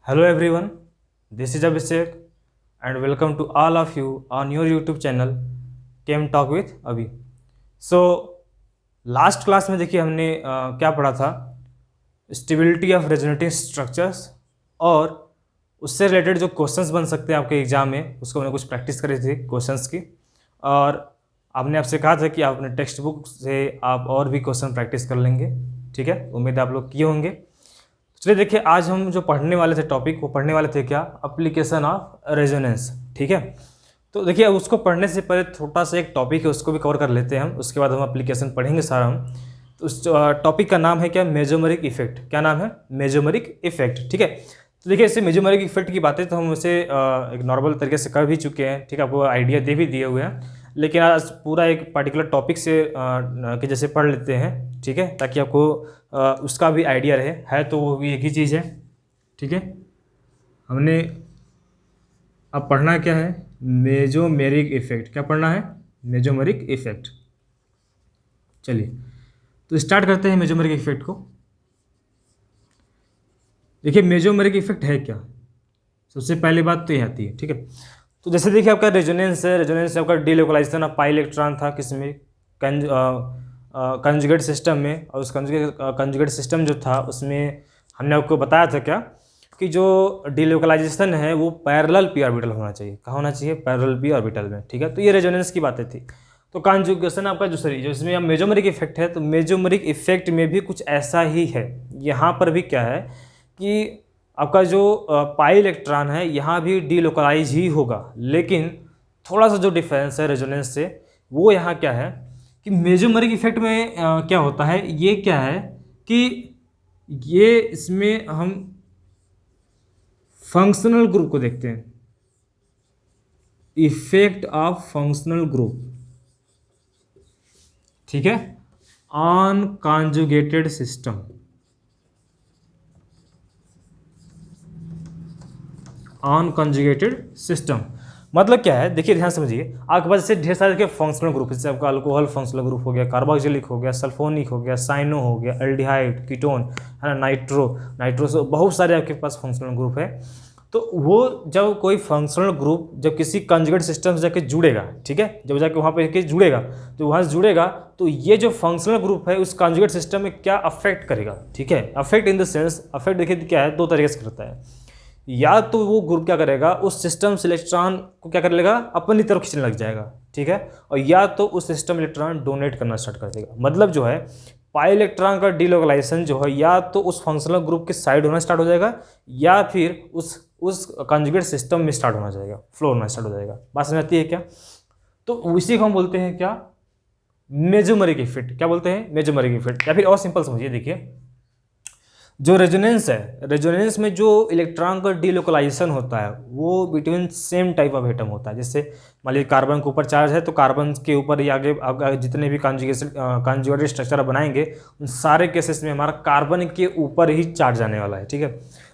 Hello everyone, this is Abhishek and welcome to all of you on your YouTube channel Chem Talk with अभी। So last class में देखिए हमने क्या पढ़ा था, स्टेबिलिटी ऑफ रेजोनेटिंग स्ट्रक्चर्स और उससे रिलेटेड जो क्वेश्चंस बन सकते हैं आपके एग्जाम में, उसको हमने कुछ प्रैक्टिस करी थी क्वेश्चंस की। और आपने आपसे कहा था कि आप अपने टेक्स्ट बुक से आप और भी क्वेश्चन प्रैक्टिस कर लेंगे। ठीक है, उम्मीद है आप लोग किए होंगे। चलिए देखिए, आज हम जो पढ़ने वाले थे टॉपिक, वो पढ़ने वाले थे क्या, एप्लीकेशन ऑफ रेजोनेंस। ठीक है, तो देखिए अब उसको पढ़ने से पहले छोटा सा एक टॉपिक है, उसको भी कवर कर लेते हैं हम, उसके बाद हम एप्लीकेशन पढ़ेंगे सारा हम। तो उस टॉपिक का नाम है क्या, मेजोमेरिक इफेक्ट। क्या नाम है, मेजोमेरिक इफेक्ट। ठीक है, तो देखिए इससे मेजोमेरिक इफेक्ट की बातें तो हम उसे एक नॉर्मल तरीके से कर भी चुके हैं। ठीक है, आपको आइडिया दे भी दिए हुए हैं, लेकिन आज पूरा एक पर्टिकुलर टॉपिक से के जैसे पढ़ लेते हैं। ठीक है, ताकि आपको उसका भी आइडिया रहे। है तो वो भी एक ही चीज़ है। ठीक है, हमने अब पढ़ना क्या है, मेजोमेरिक इफेक्ट। क्या पढ़ना है, मेजोमेरिक इफेक्ट। चलिए तो स्टार्ट करते हैं मेजोमेरिक इफेक्ट को। देखिए मेजोमेरिक इफेक्ट है क्या, सबसे पहली बात तो ये आती है। ठीक है, तो जैसे देखिए आपका रेजोनेंस है, रेजोनेंस आपका डीलोकलाइजेशन ऑफ पाई इलेक्ट्रॉन था, किसमें, कंजुगेट सिस्टम में। और उस कंजुगेट सिस्टम जो था उसमें हमने आपको बताया था क्या, कि जो डीलोकलाइजेशन है वो पैरेलल पी ऑर्बिटल होना चाहिए। कहाँ होना चाहिए, पैरेलल पी ऑर्बिटल में। ठीक है, तो ये रेजोनेंस की बातें थी। तो कॉन्जुगेशन आपका जो इसमें अब मेजोमेरिक इफेक्ट है, तो मेजोमेरिक इफेक्ट में भी कुछ ऐसा ही है। यहाँ पर भी क्या है कि आपका जो पाई इलेक्ट्रॉन है यहाँ भी डीलोकलाइज ही होगा, लेकिन थोड़ा सा जो डिफरेंस है रेजोनेंस से, वो यहाँ क्या है कि मेजोमेरिक इफेक्ट में क्या होता है, ये क्या है कि ये इसमें हम फंक्शनल ग्रुप को देखते हैं, इफेक्ट ऑफ फंक्शनल ग्रुप। ठीक है, on conjugated system, on conjugated system मतलब क्या है, देखिए ध्यान समझिए। आपके पास जैसे ढेर सारे के फंक्शनल ग्रुप, जैसे आपका अल्कोहल फंक्शनल ग्रुप हो गया, कार्बोक्सिलिक हो गया, सल्फोनिक हो गया, साइनो हो गया, एल्डिहाइड, कीटोन है ना, नाइट्रो से बहुत सारे आपके पास फंक्शनल ग्रुप है। तो वो जब कोई फंक्शनल ग्रुप जब किसी कंजुगेट सिस्टम से जाके जुड़ेगा, ठीक है, जब जाके वहाँ पे जुड़ेगा, तो वहाँ से जुड़ेगा तो ये जो फंक्शनल ग्रुप है उस कंजुगेट सिस्टम में क्या अफेक्ट करेगा। ठीक है, affect in the sense, affect देखिए क्या है, दो तरीके से करता है। या तो वो ग्रुप क्या करेगा, उस सिस्टम से इलेक्ट्रॉन को क्या कर लेगा, अपनी तरफ खींचने लग जाएगा। ठीक है, और या तो उस सिस्टम इलेक्ट्रॉन डोनेट करना स्टार्ट कर देगा। मतलब जो है पाई इलेक्ट्रॉन का डीलोकलाइजेशन जो है या तो उस फंक्शनल ग्रुप के साइड होना स्टार्ट हो जाएगा, या फिर उस कंजुगेट सिस्टम में स्टार्ट होना जाएगा, फ्लो होना स्टार्ट हो जाएगा। बात समझ आती है क्या? तो इसी को हम बोलते हैं क्या, मेजोमेरिक इफेक्ट। क्या बोलते हैं, मेजोमेरिक इफेक्ट। या फिर और सिंपल समझिए, देखिए जो रेजोनेंस है, रेजोनेंस में जो इलेक्ट्रॉन का डीलोकलाइजेशन होता है वो between same type of atom होता है। जैसे मान लीजिए कार्बन के ऊपर चार्ज है, तो कार्बन के ऊपर ही आगे जितने भी कॉन्जुगेटेड स्ट्रक्चर बनाएंगे उन सारे केसेस में हमारा कार्बन के ऊपर ही चार्ज आने वाला है। ठीक है,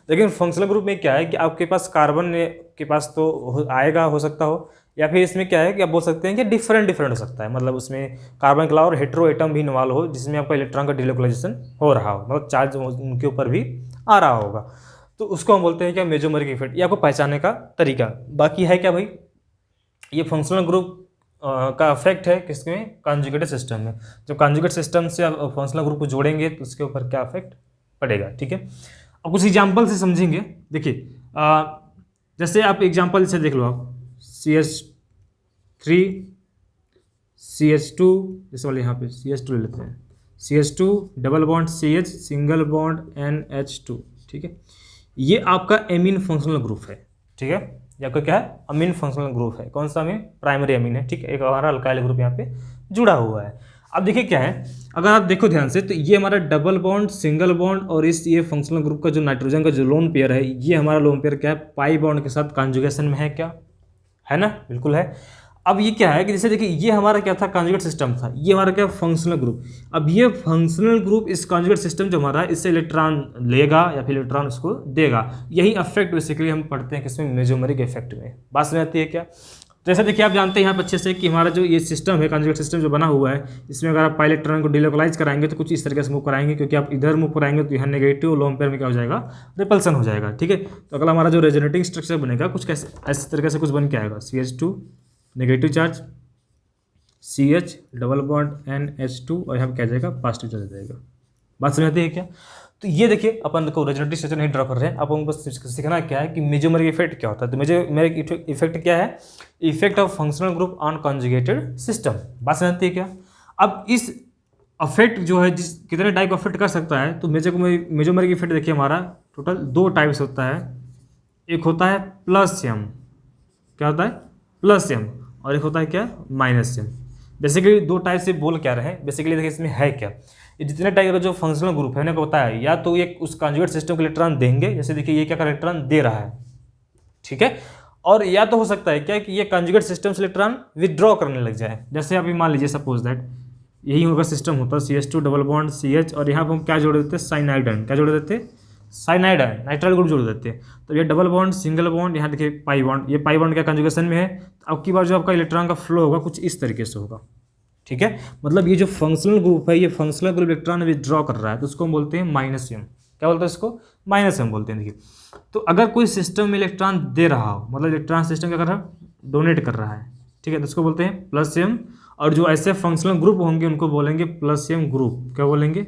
लेकिन फंक्शनल ग्रुप में क्या है कि आपके पास कार्बन के पास तो आएगा, हो सकता हो, या फिर इसमें क्या है कि आप बोल सकते हैं कि डिफरेंट हो सकता है। मतलब उसमें कार्बन के अलावा और हेटेरो एटम भी इन्वॉल्व हो, जिसमें आपका इलेक्ट्रॉन का डीलोकलाइजेशन हो रहा हो, मतलब चार्ज उनके ऊपर भी आ रहा होगा। तो उसको हम बोलते हैं क्या, मेजोमेरिक इफेक्ट। ये आपको पहचानने का तरीका। बाकी है क्या भाई, ये फंक्शनल ग्रुप का इफेक्ट है किसमें, कॉन्जुगेटेड सिस्टम में। जब कॉन्जुगेट सिस्टम से आप फंक्शनल ग्रुप को जोड़ेंगे तो उसके ऊपर क्या इफेक्ट पड़ेगा। ठीक है, अब कुछ एग्जाम्पल से समझेंगे। देखिए जैसे आप एग्जाम्पल से देख लो, आप CH3 CH2, जैसे वाले यहाँ पे CH2 ले लेते हैं, CH2 double bond CH single bond NH2। ठीक है, ये आपका एमीन फंक्शनल ग्रुप है। ठीक है, ये आपका क्या है, अमीन फंक्शनल ग्रुप है। कौन सा अमीन, प्राइमरी अमीन है। ठीक है, एक हमारा अल्काइल ग्रुप यहाँ पे जुड़ा हुआ है। अब देखिए क्या है, अगर आप देखो ध्यान से, तो ये हमारा डबल बॉन्ड, सिंगल बॉन्ड और ये फंक्शनल ग्रुप का जो नाइट्रोजन का जो लोन पेयर है, ये हमारा लोन पेयर क्या है, पाई बॉन्ड के साथ कॉन्जुगेशन में है। क्या है ना, बिल्कुल है। अब ये क्या है कि जैसे देखिए ये हमारा क्या था, कॉन्जुगेट सिस्टम था, ये हमारा क्या, फंक्शनल ग्रुप। अब ये फंक्शनल ग्रुप इस कॉन्जुगेट सिस्टम जो हमारा, इससे इलेक्ट्रॉन लेगा या फिर इलेक्ट्रॉन उसको देगा। यही अफेक्ट बेसिकली हम पढ़ते हैं किसमें, मेजोमेरिक इफेक्ट में। बात समझ आती है क्या? जैसे देखिए आप जानते हैं यहाँ पर अच्छे से कि हमारा जो ये सिस्टम है, कॉन्जुगेट सिस्टम जो बना हुआ है, इसमें अगर आप पाई इलेक्ट्रॉन को डिलोकलाइज कराएंगे तो कुछ इस तरीके से मूव कराएंगे, क्योंकि आप इधर मूव कराएंगे तो यहाँ नेगेटिव लोन पेयर में क्या हो जाएगा, रिपल्सन हो जाएगा। ठीक है, तो अगला हमारा जो रेजोनेटिंग स्ट्रक्चर बनेगा कुछ कैसे ऐसे तरीके से कुछ बन के आएगा, CH2 negative charge, CH double bond NH2 और यहाँ पर क्या जाएगा, पॉजिटिव चार्ज जाएगा। बात समझते हैं क्या? तो ये देखिए अपन को रेजोनेटिंग स्ट्रक्चर नहीं ड्रॉ कर रहे हैं, अपन को सीखना क्या है कि मेजोमेरिक इफेक्ट क्या होता है। तो मेजोमेरिक इफेक्ट क्या है, effect of functional group on conjugated system. बात समझते हैं क्या? अब इस अफेक्ट जो है जिस कितने टाइप अफेक्ट कर सकता है, तो मेजोमेरिक इफेक्ट देखिए हमारा टोटल 2 टाइप्स होता है। एक होता है प्लस एम, क्या होता है, प्लस एम, और एक होता है क्या, माइनस एम। बेसिकली 2 टाइप से बोल क्या रहे हैं, बेसिकली देखिए इसमें है क्या, ये जितने टाइप का जो फंक्शनल ग्रुप है उन्हें होता है, या तो ये उस कॉन्जुगेट सिस्टम को इलेक्ट्रॉन देंगे, जैसे देखिए ये क्या कर इलेक्ट्रॉन दे रहा है, ठीक है, और या तो हो सकता है क्या कि ये कॉन्जुगेट सिस्टम से इलेक्ट्रॉन विदड्रॉ करने लग जाए। जैसे अभी मान लीजिए सपोज दैट यही होगा सिस्टम होता है, CH2 डबल बॉन्ड CH, और यहाँ पर हम क्या जोड़ देते हैं, साइनाइडन, क्या जोड़ देते हैं, साइनाइडन, नाइट्राइल ग्रुप जोड़ देते हैं। तो ये डबल बॉन्ड, सिंगल बॉन्ड, यहाँ देखिए पाई बॉन्ड, ये पाई बॉन्ड क्या कॉन्जुगेशन में है। तो अब की बार जो आपका इलेक्ट्रॉन का फ्लो होगा कुछ इस तरीके से होगा, ठीक है, मतलब ये जो फंक्शनल ग्रुप है, ये फंक्शनल ग्रुप इलेक्ट्रॉन विदड्रॉ कर रहा है, तो उसको हम बोलते हैं माइनस एम। क्या बोलते हैं इसको, माइनस एम बोलते हैं। देखिए, तो अगर कोई सिस्टम में इलेक्ट्रॉन दे रहा हो, मतलब इलेक्ट्रॉन सिस्टम क्या कर रहा है, डोनेट कर रहा है, ठीक है, तो उसको बोलते हैं प्लस एम। और जो ऐसे फंक्शनल ग्रुप होंगे उनको बोलेंगे प्लस एम ग्रुप। क्या बोलेंगे,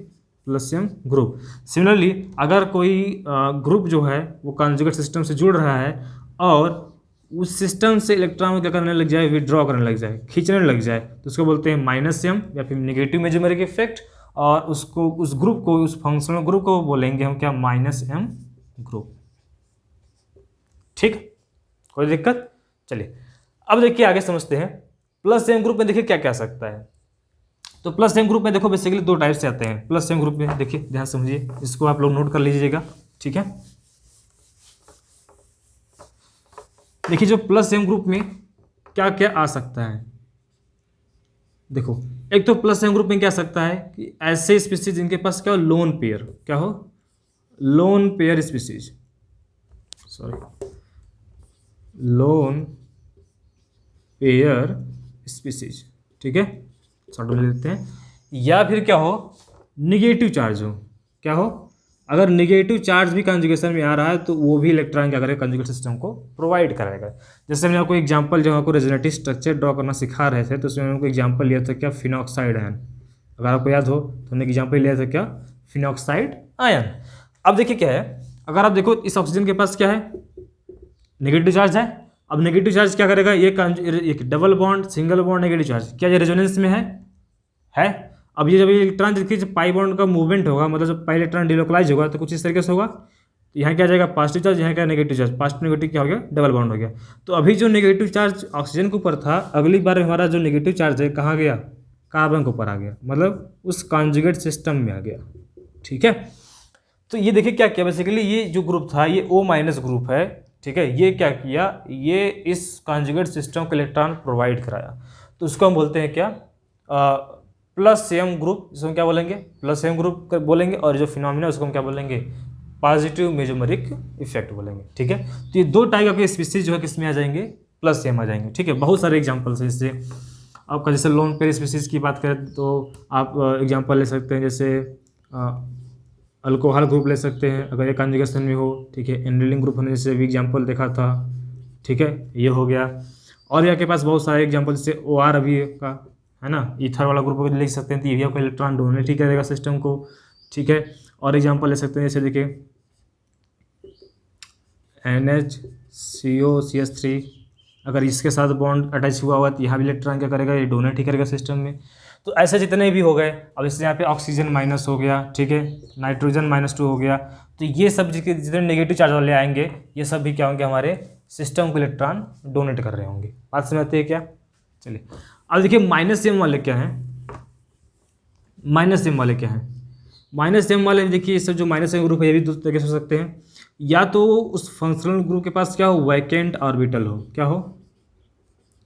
प्लस एम ग्रुप। सिमिलरली अगर कोई ग्रुप जो है वो कॉन्जुगेट सिस्टम से जुड़ रहा है और उस सिस्टम से इलेक्ट्रॉन क्या करने लग जाए, विड्रॉ करने लग जाए, खींचने लग जाए, तो उसको बोलते हैं माइनस एम या फिर नेगेटिव मेजोमेरिक इफेक्ट। और उसको उस ग्रुप को, उस फंक्शनल ग्रुप को बोलेंगे हम क्या, माइनस एम ग्रुप। ठीक, कोई दिक्कत? चलिए अब देखिए आगे समझते हैं। प्लस एम ग्रुप में देखिए क्या क्या आ सकता है। तो प्लस एम ग्रुप में देखो बेसिकली 2 टाइप से आते हैं। प्लस एम ग्रुप में देखिए, ध्यान समझिए, इसको आप लोग नोट कर लीजिएगा, ठीक है। देखिए जो प्लस एम ग्रुप में क्या क्या आ सकता है, देखो एक तो प्लस एम ग्रुप में क्या आ सकता है कि ऐसे स्पीसीज जिनके पास क्या हो, लोन पेयर, क्या हो, lone pair species, sorry, lone pair species, ठीक है, शॉर्ट में लिख देते हैं। या फिर क्या हो, निगेटिव चार्ज हो, क्या हो, अगर निगेटिव चार्ज भी कॉन्जुगेशन में आ रहा है तो वो भी इलेक्ट्रॉन क्या करेगा, कॉन्जुगेट सिस्टम को प्रोवाइड कराएगा। जैसे हमने आपको एग्जांपल, जब आपको रेजोनेटिव स्ट्रक्चर ड्रॉ करना सिखा रहे थे तो उसमें हमने एग्जांपल लिया था क्या, फिनॉक्साइड आयन। अगर आपको याद हो तो हमने एग्जांपल लिया था क्या, फिनॉक्साइड आयन। अब देखिए क्या है, अगर आप देखो इस ऑक्सीजन के पास क्या है, नेगेटिव चार्ज है। अब नेगेटिव चार्ज क्या करेगा, ये double bond, single bond, negative charge, क्या ये रेजोनेंस में है। अब ये जब ये इलेक्ट्रॉन देखिए जब पाई बॉन्ड का मूवमेंट होगा, मतलब जब पाई इलेक्ट्रॉन डिलोकलाइज होगा तो कुछ इस तरीके से होगा। तो यहाँ क्या जाएगा, पॉजिटिव चार्ज, यहाँ क्या नेगेटिव चार्ज, पॉजिटिव नेगेटिव क्या हो गया, डबल बॉन्ड हो गया। तो अभी जो नेगेटिव चार्ज ऑक्सीजन के ऊपर था, अगली बार हमारा जो नेगेटिव चार्ज है कहाँ गया, कार्बन के ऊपर आ गया, मतलब उस कॉन्जुगेट सिस्टम में आ गया, ठीक है। तो ये देखिए क्या किया, बेसिकली ये जो ग्रुप था ये O माइनस ग्रुप है, ठीक है। ये क्या किया, ये इस कॉन्जुगेट सिस्टम को इलेक्ट्रॉन प्रोवाइड कराया, तो उसको हम बोलते हैं क्या, प्लस एम ग्रुप, इसको क्या बोलेंगे, प्लस एम ग्रुप बोलेंगे। और जो फिनोमिना उसको हम क्या बोलेंगे, पॉजिटिव मेजोमेरिक इफेक्ट बोलेंगे, ठीक है। तो ये 2 टाइप के स्पीसीज जो है किसमें आ जाएंगे, प्लस एम आ जाएंगे, ठीक है। बहुत सारे एग्जांपल्स हैं इससे। आपका जैसे लोन पेयर स्पीसीज की बात करें तो आप एग्जांपल ले सकते हैं, जैसे अल्कोहल ग्रुप ले सकते हैं अगर ये कॉन्जुगेशन में हो, ठीक है। एंड्रेलिन ग्रुप हमने जैसे भी एग्जांपल देखा था, ठीक है, ये हो गया। और यहाँ के पास बहुत सारे एग्जांपल, जैसे OR अभी का है ना, ईथर वाला ग्रुप को लिख सकते हैं, तो ये भी आपको इलेक्ट्रॉन डोनेट ही करेगा सिस्टम को, ठीक है। और एग्जांपल ले सकते हैं, जैसे देखिए NHCO CH3, अगर इसके साथ बॉन्ड अटैच हुआ तो यहाँ भी इलेक्ट्रॉन क्या करेगा, ये डोनेट ही करेगा सिस्टम में। तो ऐसे जितने भी हो गए। अब इससे यहाँ पे ऑक्सीजन माइनस हो गया, ठीक है, नाइट्रोजन -2 हो गया। तो ये सब जितने नेगेटिव चार्ज वाले आएंगे ये सब भी क्या होंगे, हमारे सिस्टम को इलेक्ट्रॉन डोनेट कर रहे होंगे। बात समझते हैं क्या? चलिए अब देखिए माइनस एम वाले क्या हैं, माइनस एम वाले क्या हैं। माइनस एम वाले देखिए, सब जो माइनस एम ग्रुप है ये भी 2 तरीके से हो सकते हैं। या तो उस फंक्शनल ग्रुप के पास क्या हो, वैकेंट ऑर्बिटल हो, क्या हो,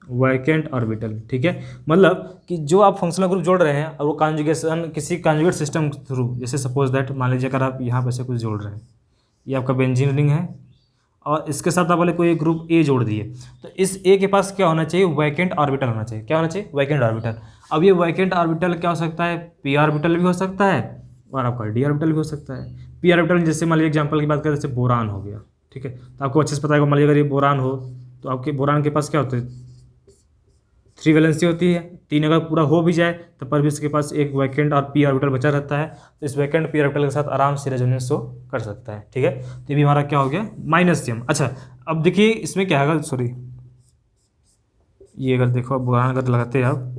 वैकेंट ऑर्बिटल, ठीक है। मतलब कि जो आप फंक्शनल ग्रुप जोड़ रहे हैं और वो कॉन्जुगेशन किसी कॉन्जुगेट सिस्टम थ्रू, जैसे सपोज दैट मान लीजिए अगर आप यहाँ पर से कुछ जोड़ रहे हैं, ये आपका बेंजीन रिंग है और इसके साथ आप बोले कोई एक ग्रुप ए जोड़ दिए, तो इस ए के पास क्या होना चाहिए, वैकेंट ऑर्बिटल होना चाहिए। क्या होना चाहिए, वैकेंट ऑर्बिटल। अब ये वैकेंट ऑर्बिटल क्या हो सकता है, पी ऑर्बिटल भी हो सकता है और आपका डी ऑर्बिटल भी हो सकता है। पी ऑर्बिटल जैसे मान लीजिए एग्जाम्पल की बात करें, जैसे बोरान हो गया, ठीक है, तो आपको अच्छे से पता है, मान लीजिए अगर ये बोरान हो तो आपके बोरान के पास क्या होता है, 3 वैलेंसी होती है। 3 अगर पूरा हो भी जाए तो पर भी इसके पास एक वैकेंट और पी ऑर्बिटल बचा रहता है, तो इस वैकेंट पी ऑर्बिटल के साथ आराम से रेजोनेंस शो कर सकता है। ठीक है, तो ये भी हमारा क्या हो गया, -m। अच्छा, अब देखिए इसमें क्या है, सॉरी ये अगर देखो अब बोरान अगर लगाते हैं आप,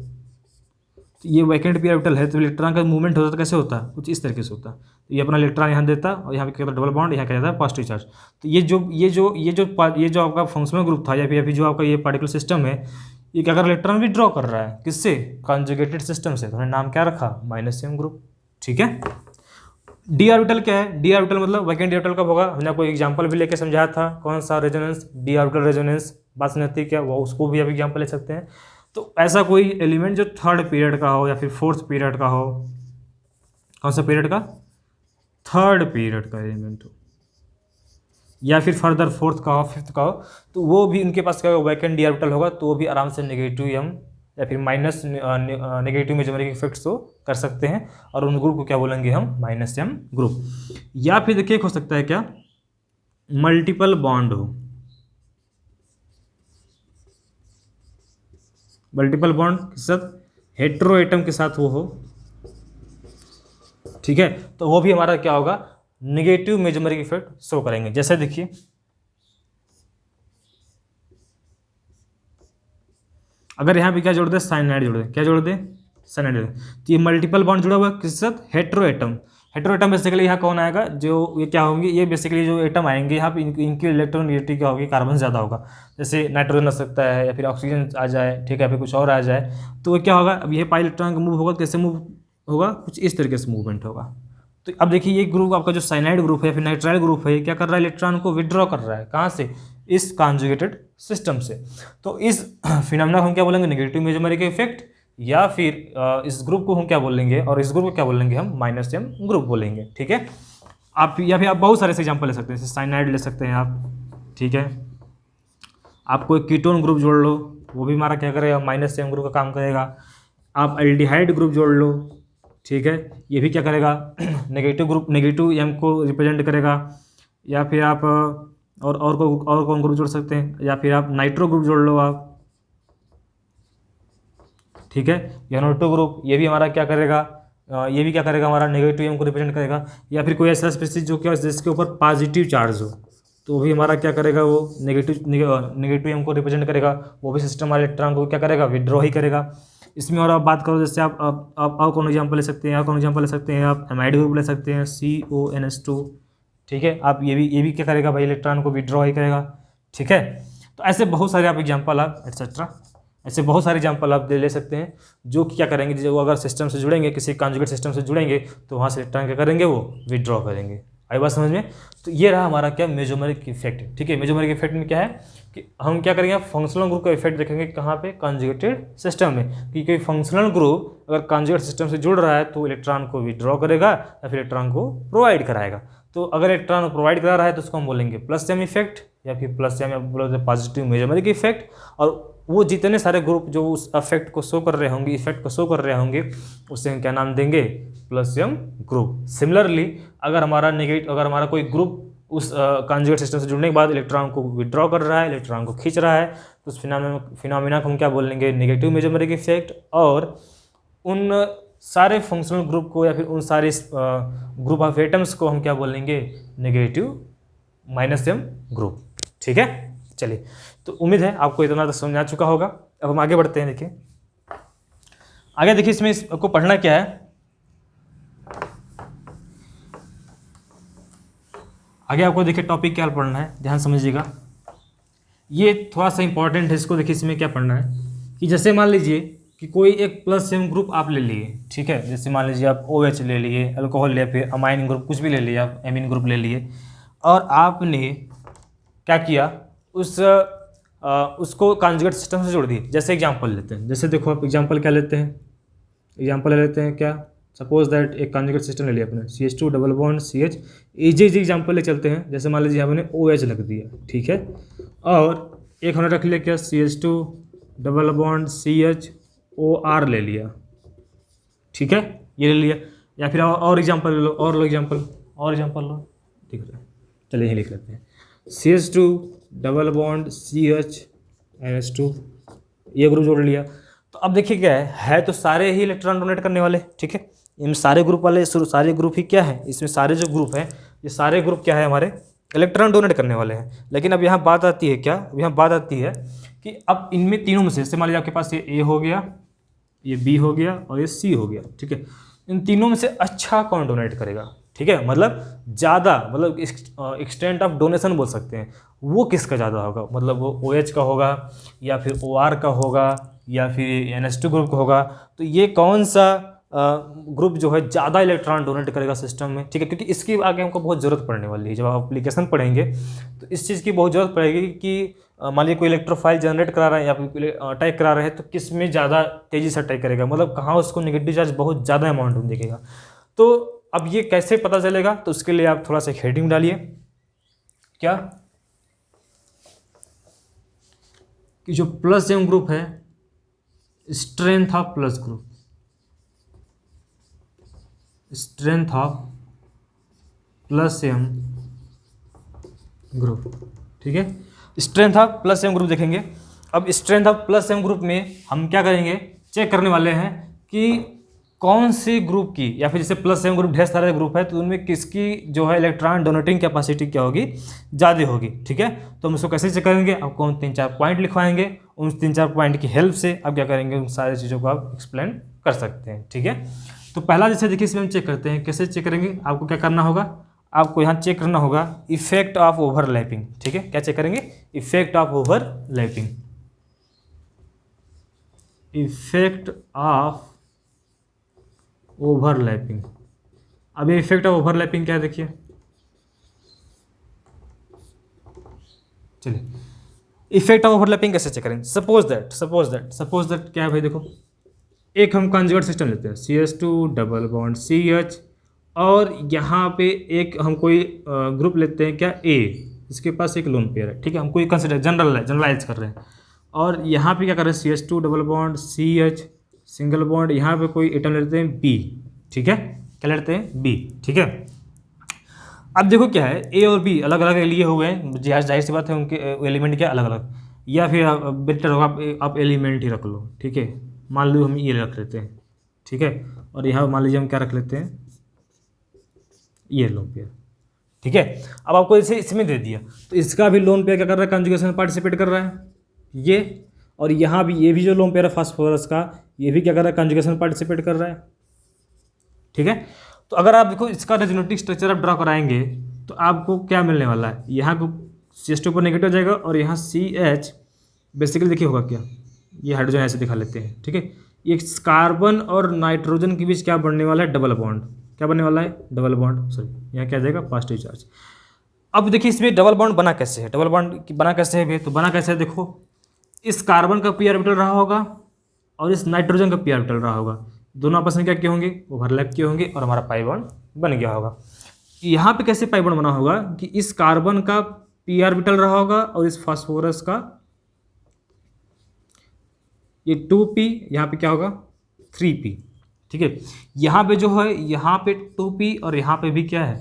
तो ये वैकेंट पी ऑर्बिटल है, तो इलेक्ट्रॉन का मूवमेंट होता है, कैसे होता है, कुछ इस तरीके से होता है। तो ये अपना इलेक्ट्रॉन यहाँ देता है और यहाँ पे क्या होता है, डबल बॉन्ड, यहाँ क्या जाता है, पॉजिटिव चार्ज। तो ये जो आपका फंक्शनल ग्रुप था या फिर जो आपका ये पार्टिकुलर सिस्टम है, ये क्या कर रहा है, इलेक्ट्रॉन विड्रॉ कर रहा है, किससे, कॉन्जुगेटेड सिस्टम से, तो हमने नाम क्या रखा, -m ग्रुप। ठीक है, डी ऑर्बिटल क्या है, डी ऑर्बिटल मतलब वैकेंट डी ऑर्बिटल कब होगा, हमने कोई एग्जांपल भी लेके समझाया था, कौन सा, रेजोनेंस, डी ऑर्बिटल रेजोनेंस बासनेती क्या, वो उसको भी आप एग्जांपल ले सकते हैं। तो ऐसा कोई एलिमेंट जो 3rd पीरियड का हो या फिर 4th पीरियड का हो, कौन सा पीरियड का, 3rd पीरियड का एलिमेंट हो, या फिर फर्दर 4th का हो, 5th का हो, तो वो भी उनके पास क्या होगा, वैकेंट डी ऑर्बिटल होगा, तो वो भी आराम से -m या फिर माइनस नेगेटिव मेजोमेरिक इफेक्ट्स को कर सकते हैं, और उन ग्रुप को क्या बोलेंगे हम, -m ग्रुप। या फिर देखिए हो सकता है क्या, मल्टीपल बॉन्ड हो, मल्टीपल बॉन्ड के साथ हेटेरो एटम के साथ वो हो, ठीक है, तो वो भी हमारा क्या होगा, नेगेटिव मेजोमेरिक इफेक्ट शो करेंगे। जैसे देखिए अगर यहाँ पे क्या जोड़ दे, साइनाइड जोड़ दे, क्या जोड़ दे, साइनाइड जोड़ दे, तो ये मल्टीपल बॉन्ड जुड़ा हुआ है किसके साथ, hetero atom. Hetero atom basically यहाँ कौन आएगा, जो ये क्या होंगे, ये बेसिकली जो एटम आएंगे यहाँ पे इनकी इलेक्ट्रॉनिटी क्या होगी, कार्बन ज़्यादा होगा, जैसे नाइट्रोजन आ सकता है या फिर ऑक्सीजन आ जाए, ठीक है, या फिर कुछ और आ जाए, तो वो क्या होगा, अब ये पाई इलेक्ट्रॉन का मूव होगा, कैसे मूव होगा, कुछ इस तरीके से मूवमेंट होगा। तो अब देखिए ये ग्रुप आपका जो साइनाइड ग्रुप है, फिर नाइट्राइल ग्रुप है, क्या कर रहा है, इलेक्ट्रॉन को विड्रॉ कर रहा है, कहाँ से, इस कॉन्जुगेटेड सिस्टम से। तो इस फिनोमेना को हम क्या बोलेंगे, नेगेटिव मेजोमेरिक इफेक्ट, या फिर इस ग्रुप को हम क्या बोलेंगे, और इस ग्रुप को क्या बोलेंगे हम, -m ग्रुप बोलेंगे। ठीक है, आप या फिर आप बहुत सारे एग्जाम्पल ले सकते हैं, जैसे साइनाइड ले सकते हैं आप, ठीक है, आप कोई कीटोन ग्रुप जोड़ लो, वो भी हमारा क्या करेगा, -m ग्रुप का काम करेगा। आप एल्डिहाइड ग्रुप जोड़ लो, ठीक है, ये भी क्या करेगा, नेगेटिव ग्रुप, नेगेटिव m को रिप्रेजेंट करेगा। या फिर आप और कौन ग्रुप जोड़ सकते हैं, या फिर आप नाइट्रो ग्रुप जोड़ लो आप, ठीक है, या NO2 ग्रुप, ये भी हमारा क्या करेगा, ये भी क्या करेगा, हमारा नेगेटिव m को रिप्रेजेंट करेगा। या फिर कोई ऐसा स्पीसीज जो क्या जिसके ऊपर पॉजिटिव चार्ज हो, तो वो भी हमारा क्या करेगा, वो नेगेटिव m को रिप्रेजेंट करेगा, वो भी सिस्टम हमारे इलेक्ट्रॉन को क्या करेगा, विड्रॉ ही करेगा। इसमें और आप बात करो, जैसे आप और कौन एग्जाम्पल ले सकते हैं, और कौन एग्जाम्पल ले सकते हैं, आप एमाइड ग्रुप ले सकते हैं, CONS2, ठीक है, आप ये भी क्या करेगा भाई, इलेक्ट्रॉन को विड्रॉ ही करेगा। ठीक है, तो ऐसे बहुत सारे आप एग्जाम्पल आप एटसेट्रा, ऐसे बहुत सारे एग्जाम्पल आप ले सकते हैं, जो क्या करेंगे, जो अगर सिस्टम से जुड़ेंगे, किसी कॉन्जुगेट सिस्टम से जुड़ेंगे, तो वहाँ से इलेक्ट्रॉन क्या करेंगे, वो विड्रॉ करेंगे। आई बात समझ में। तो ये रहा हमारा क्या, मेजोमेरिक इफेक्ट। ठीक है, मेजोमेरिक इफेक्ट में क्या है कि हम क्या करेंगे, फंक्शनल ग्रुप का इफेक्ट देखेंगे कहाँ पे, कॉन्जुगेटेड सिस्टम में, कि कोई फंक्शनल ग्रुप अगर कॉन्जुगेट सिस्टम से जुड़ रहा है तो इलेक्ट्रॉन को विड्रॉ करेगा या फिर इलेक्ट्रॉन को प्रोवाइड कराएगा। तो अगर इलेक्ट्रॉन प्रोवाइड करा रहा है तो उसको हम बोलेंगे +m इफेक्ट, या फिर +m या बोलते पॉजिटिव मेजोमेरिक इफेक्ट। और वो जितने सारे ग्रुप जो उस इफेक्ट को शो कर रहे होंगे, इफेक्ट को शो कर रहे होंगे, उससे हम क्या नाम देंगे, +m ग्रुप। सिमिलरली अगर हमारा कोई ग्रुप उस कॉन्जुगेट सिस्टम से जुड़ने के बाद इलेक्ट्रॉन को विड्रॉ कर रहा है, इलेक्ट्रॉन को खींच रहा है, तो उस फिनोमेना को हम क्या बोलेंगे, नेगेटिव मेजोमेरिक इफेक्ट। और उन सारे फंक्शनल ग्रुप को या फिर उन सारे ग्रुप ऑफ एटम्स को हम क्या बोलेंगे, नेगेटिव -m ग्रुप। ठीक है, चलिए, तो उम्मीद है आपको इतना तो समझ आ चुका होगा। अब हम आगे बढ़ते हैं। देखिए आगे, देखिए इसमें इसको पढ़ना क्या है, आगे आपको देखिए टॉपिक क्या पढ़ना है, ध्यान समझिएगा, ये थोड़ा सा इंपॉर्टेंट है। इसको देखिए इसमें क्या पढ़ना है कि जैसे मान लीजिए कि कोई एक +m ग्रुप आप ले लिए, ठीक है, जैसे मान लीजिए आप OH ले लिए, अल्कोहल ले, फिर अमाइन ग्रुप कुछ भी ले लिए, आप एमीन ग्रुप ले लिए, और आपने क्या किया, उसको कॉन्जुगेट सिस्टम से जोड़ दिए। जैसे एग्जांपल लेते हैं, जैसे देखो आप एग्जांपल क्या लेते हैं, एग्जांपल ले लेते हैं क्या, सपोज दैट एक कॉन्जुगेट सिस्टम ले लिया अपने CH2 double bond CH, easy example ले चलते हैं, जैसे मान लीजिए हमने OH लग दिया, ठीक है, और एक हमने रख लिया क्या CH2 double bond CH OR ले लिया, ठीक है, ये ले लिया। या फिर और एग्जाम्पल ले लो, और लो एग्जाम्पल लो, ठीक है, चलिए यही लिख लेते हैं CH2 double bond CH NH2, ये ग्रुप जोड़ लिया। तो अब देखिए क्या है तो सारे ही इलेक्ट्रॉन डोनेट करने वाले, ठीक है, इन सारे ग्रुप वाले सारे ग्रुप ही क्या है, इसमें सारे जो ग्रुप हैं ये सारे ग्रुप क्या है हमारे इलेक्ट्रॉन डोनेट करने वाले हैं। लेकिन अब यहाँ बात आती है क्या, अब यहाँ बात आती है कि अब इनमें तीनों में से मान लीजिए आपके पास ये A हो गया, ये B हो गया और ये C हो गया, ठीक है, इन तीनों में से अच्छा कौन डोनेट करेगा, ठीक है, मतलब ज़्यादा, मतलब एक्सटेंट ऑफ डोनेशन बोल सकते हैं, वो किसका ज़्यादा होगा, मतलब वो OH का होगा या फिर OR का होगा या फिर NH2 ग्रुप का होगा। तो ये कौन सा ग्रुप जो है ज़्यादा इलेक्ट्रॉन डोनेट करेगा सिस्टम में, ठीक है, क्योंकि इसकी आगे हमको बहुत ज़रूरत पड़ने वाली है। जब आप एप्लीकेशन पढ़ेंगे तो इस चीज़ की बहुत ज़रूरत पड़ेगी कि मान लीजिए कोई इलेक्ट्रोफाइल जनरेट करा रहा है या फिर अटैक करा रहे हैं तो किस में ज़्यादा तेज़ी से अटैक करेगा, मतलब कहाँ उसको नेगेटिव चार्ज बहुत ज़्यादा अमाउंट में दिखेगा। तो अब ये कैसे पता चलेगा, तो उसके लिए आप थोड़ा सा हेडिंग डालिए क्या कि जो प्लस एम ग्रुप है strength of plus group, strength of plus M group, ठीक है, strength of plus M group देखेंगे। अब strength of plus M group में हम क्या करेंगे, चेक करने वाले हैं कि कौन सी ग्रुप की, या फिर जैसे प्लस एम ग्रुप ढेर सारे ग्रुप है तो उनमें किसकी जो है इलेक्ट्रॉन डोनेटिंग कैपेसिटी क्या होगी, ज़्यादा होगी, ठीक है। तो हम उसको कैसे चेक करेंगे, आपको हम 3-4 पॉइंट लिखवाएंगे, उन 3-4 पॉइंट की हेल्प से आप क्या करेंगे, उन सारी चीज़ों को आप एक्सप्लेन कर सकते हैं, ठीक है। तो पहला जैसे देखिए इसमें हम चेक करते हैं, कैसे चेक करेंगे, आपको क्या करना होगा, आपको यहाँ चेक करना होगा इफेक्ट ऑफ ओवरलैपिंग, ठीक है, क्या चेक करेंगे, effect of overlapping, effect of overlapping. अब ये इफेक्ट ऑफ ओवरलैपिंग क्या है देखिए, चलिए इफेक्ट ऑफ ओवरलैपिंग कैसे चेक करेंगे। सपोज दैट क्या है भाई, देखो एक हम कॉन्जुगेट सिस्टम लेते हैं CH2 डबल बॉन्ड CH, और यहाँ पे एक हम कोई ग्रुप लेते हैं क्या A, इसके पास एक लोन पेयर है, ठीक है, हम कोई कंसिडर जनरलाइज कर रहे हैं, और यहाँ पे क्या कर रहे हैं CH2 double bond CH single bond, यहाँ पे कोई एटम लेते हैं B, ठीक है, क्या लेते हैं B, ठीक है। अब देखो क्या है, A और B अलग अलग लिए हुए हैं, जाहिर सी बात है उनके एलिमेंट क्या अलग अलग, या फिर बेटर होगा आप एलिमेंट ही रख लो, ठीक है, मान लो हम ये रख लेते हैं, ठीक है, और यहाँ मान लीजिए हम क्या रख लेते हैं, ये लोन पेयर, ठीक है। अब आपको इसे इसमें दे दिया तो इसका भी लोन पेयर क्या कर रहा है, कंजुगेशन में पार्टिसिपेट कर रहा है ये, और यहाँ भी ये भी जो लोन पेयर है फास्फोरस का, ये भी क्या कर रहा है, कंजुगेशन में पार्टिसिपेट कर रहा है, ठीक है। तो अगर आप देखो इसका रेजोनेटिव स्ट्रक्चर आप ड्रा कराएंगे तो आपको क्या मिलने वाला है, यहाँ को CH2 पर नेगेटिव हो जाएगा और यहाँ CH बेसिकली देखिए होगा क्या, ये हाइड्रोजन ऐसे दिखा लेते हैं, ठीक है, ये कार्बन और नाइट्रोजन के बीच क्या बनने वाला है, डबल बॉन्ड, क्या बनने वाला है, डबल बॉन्ड, सॉरी यहाँ क्या आ जाएगा, पॉजिटिव चार्ज। अब देखिए इसमें डबल बॉन्ड बना कैसे है, डबल बॉन्ड बना कैसे है भाई, तो बना कैसे है, देखो इस कार्बन का p ऑर्बिटल रहा होगा और इस नाइट्रोजन का p ऑर्बिटल रहा होगा, दोनों आपस में क्या किए होंगे, ओवरलैप किए होंगे और हमारा पाई बॉन्ड बन गया होगा। यहाँ पे कैसे पाई बॉन्ड बना होगा कि इस कार्बन का p ऑर्बिटल रहा होगा और इस फास्फोरस का ये 2p, यहाँ पे क्या होगा 3p, ठीक है। यहाँ पे जो है, यहाँ पे 2p और यहाँ पे भी क्या है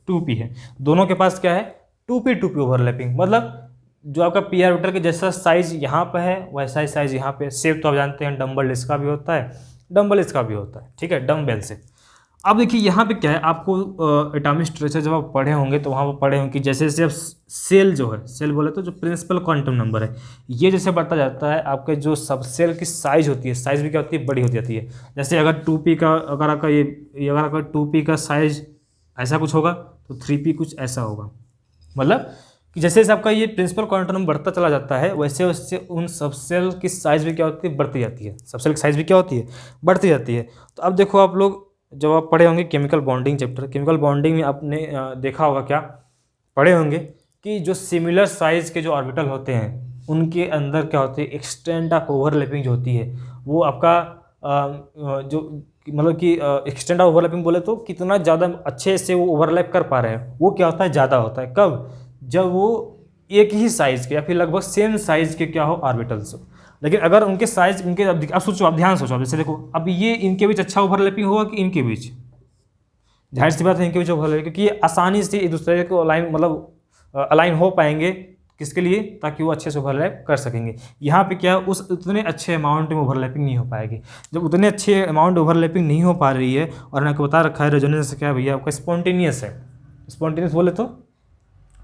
2p है, दोनों के पास क्या है 2p ओवरलैपिंग, मतलब जो आपका पी ऑर्बिटल के जैसा साइज यहाँ पे है वैसा ही साइज यहाँ पे, शेप तो आप जानते हैं डम्बल इसका भी होता है, डम्बल इसका भी होता है, ठीक है, डम्बेल से। अब देखिए यहाँ पे क्या है, आपको एटॉमिक स्ट्रक्चर जब आप पढ़े होंगे तो वहाँ पर पढ़े होंगे कि जैसे जैसे अब सेल जो है, सेल बोले तो जो प्रिंसिपल क्वांटम नंबर है, ये जैसे बढ़ता जाता है आपके जो सब सेल की साइज होती है, साइज भी क्या होती है, बड़ी होती जाती है। जैसे अगर 2p का, अगर आपका ये अगर आपका 2p का साइज ऐसा कुछ होगा तो 3p कुछ ऐसा होगा, मतलब कि जैसे जैसे आपका ये प्रिंसिपल क्वांटम नंबर बढ़ता चला जाता है वैसे वैसे उन सबसेल की साइज भी क्या होती है, बढ़ती जाती है, सबसेल की साइज भी क्या होती है, बढ़ती जाती है। तो अब देखो आप लोग जब आप पढ़े होंगे chemical bonding chapter, chemical bonding में आपने देखा होगा, क्या पढ़े होंगे कि जो सिमिलर साइज के जो ऑर्बिटल होते हैं उनके अंदर क्या होती है, एक्सटेंट ऑफ ओवरलैपिंग जो होती है वो आपका जो मतलब कि एक्सटेंड ऑफ ओवरलैपिंग बोले तो कितना ज़्यादा अच्छे से वो ओवरलैप कर पा रहे हैं, वो क्या होता है, ज़्यादा होता है। कब? जब वो एक ही साइज़ के या फिर लगभग सेम साइज़ के क्या हो, ऑर्बिटल्स हो। लेकिन अगर उनके साइज़ इनके, अब सोचो, आप ध्यान सोचो, जैसे देखो अब ये इनके बीच अच्छा ओवरलैपिंग होगा कि इनके बीच, जाहिर सी बात है इनके बीच ओवरलैपिंग, क्योंकि ये आसानी से एक दूसरे को अलाइन, मतलब अलाइन हो पाएंगे, किसके लिए, ताकि वो अच्छे से ओवरलैप कर सकेंगे। यहाँ पे क्या, उस उतने अच्छे अमाउंट में ओवरलैपिंग नहीं हो पाएगी। जब उतने अच्छे अमाउंट ओवरलैपिंग नहीं हो पा रही है, और मैंने आपको बता रखा है रेजोनेंस क्या है भैया, आपका स्पॉन्टेनियस है। स्पॉन्टेनियस बोले तो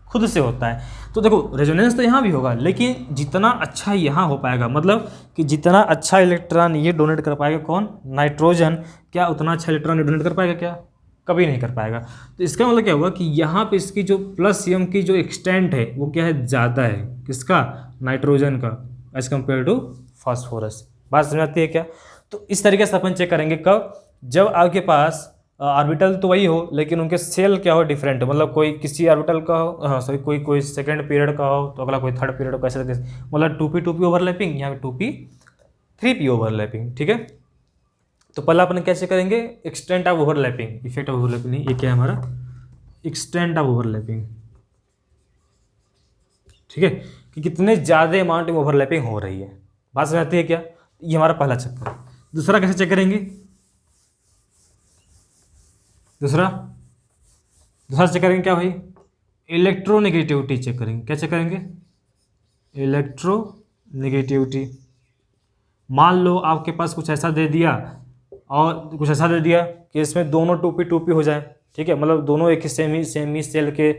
खुद से होता है। तो देखो रेजोनेंस तो यहाँ भी होगा, लेकिन जितना अच्छा यहाँ हो पाएगा, मतलब कि जितना अच्छा इलेक्ट्रॉन ये डोनेट कर पाएगा, कौन, नाइट्रोजन, क्या उतना अच्छा इलेक्ट्रॉन ये डोनेट कर पाएगा क्या, कभी नहीं कर पाएगा। तो इसका मतलब क्या हुआ कि यहाँ पे इसकी जो प्लस एम की जो एक्सटेंट है वो क्या है, ज़्यादा है, किसका, नाइट्रोजन का, एज कम्पेयर टू फास्फोरस। बात समझ आती है क्या? तो इस तरीके से अपन चेक करेंगे, कब, जब आपके पास ऑर्बिटल तो वही हो, लेकिन उनके सेल क्या हो, डिफरेंट हो। मतलब कोई किसी ऑर्बिटल का हो, हाँ सॉरी, कोई सेकंड पीरियड का हो तो अगला कोई थर्ड पीरियड का, ऐसे मतलब 2p ओवरलैपिंग, यहाँ पे 2p 3p ओवरलैपिंग। ठीक है, तो पहला अपन कैसे करेंगे, extent of overlapping, effect of overlapping नहीं, ये क्या है हमारा, एक्सटेंट ऑफ ओवरलैपिंग। ठीक है, कि कितने ज़्यादा अमाउंट में ओवरलैपिंग हो रही है। बात समझ आती है क्या? ये हमारा पहला चक्कर। दूसरा कैसे चेक करेंगे, दूसरा चेक करेंगे क्या भाई, इलेक्ट्रोनेगेटिविटी चेक करेंगे। क्या चेक करेंगे, इलेक्ट्रोनेगेटिविटी। मान लो आपके पास कुछ ऐसा दे दिया, और कुछ ऐसा दे दिया कि इसमें दोनों 2p हो जाए। ठीक है, मतलब दोनों एक ही सेम ही सेल के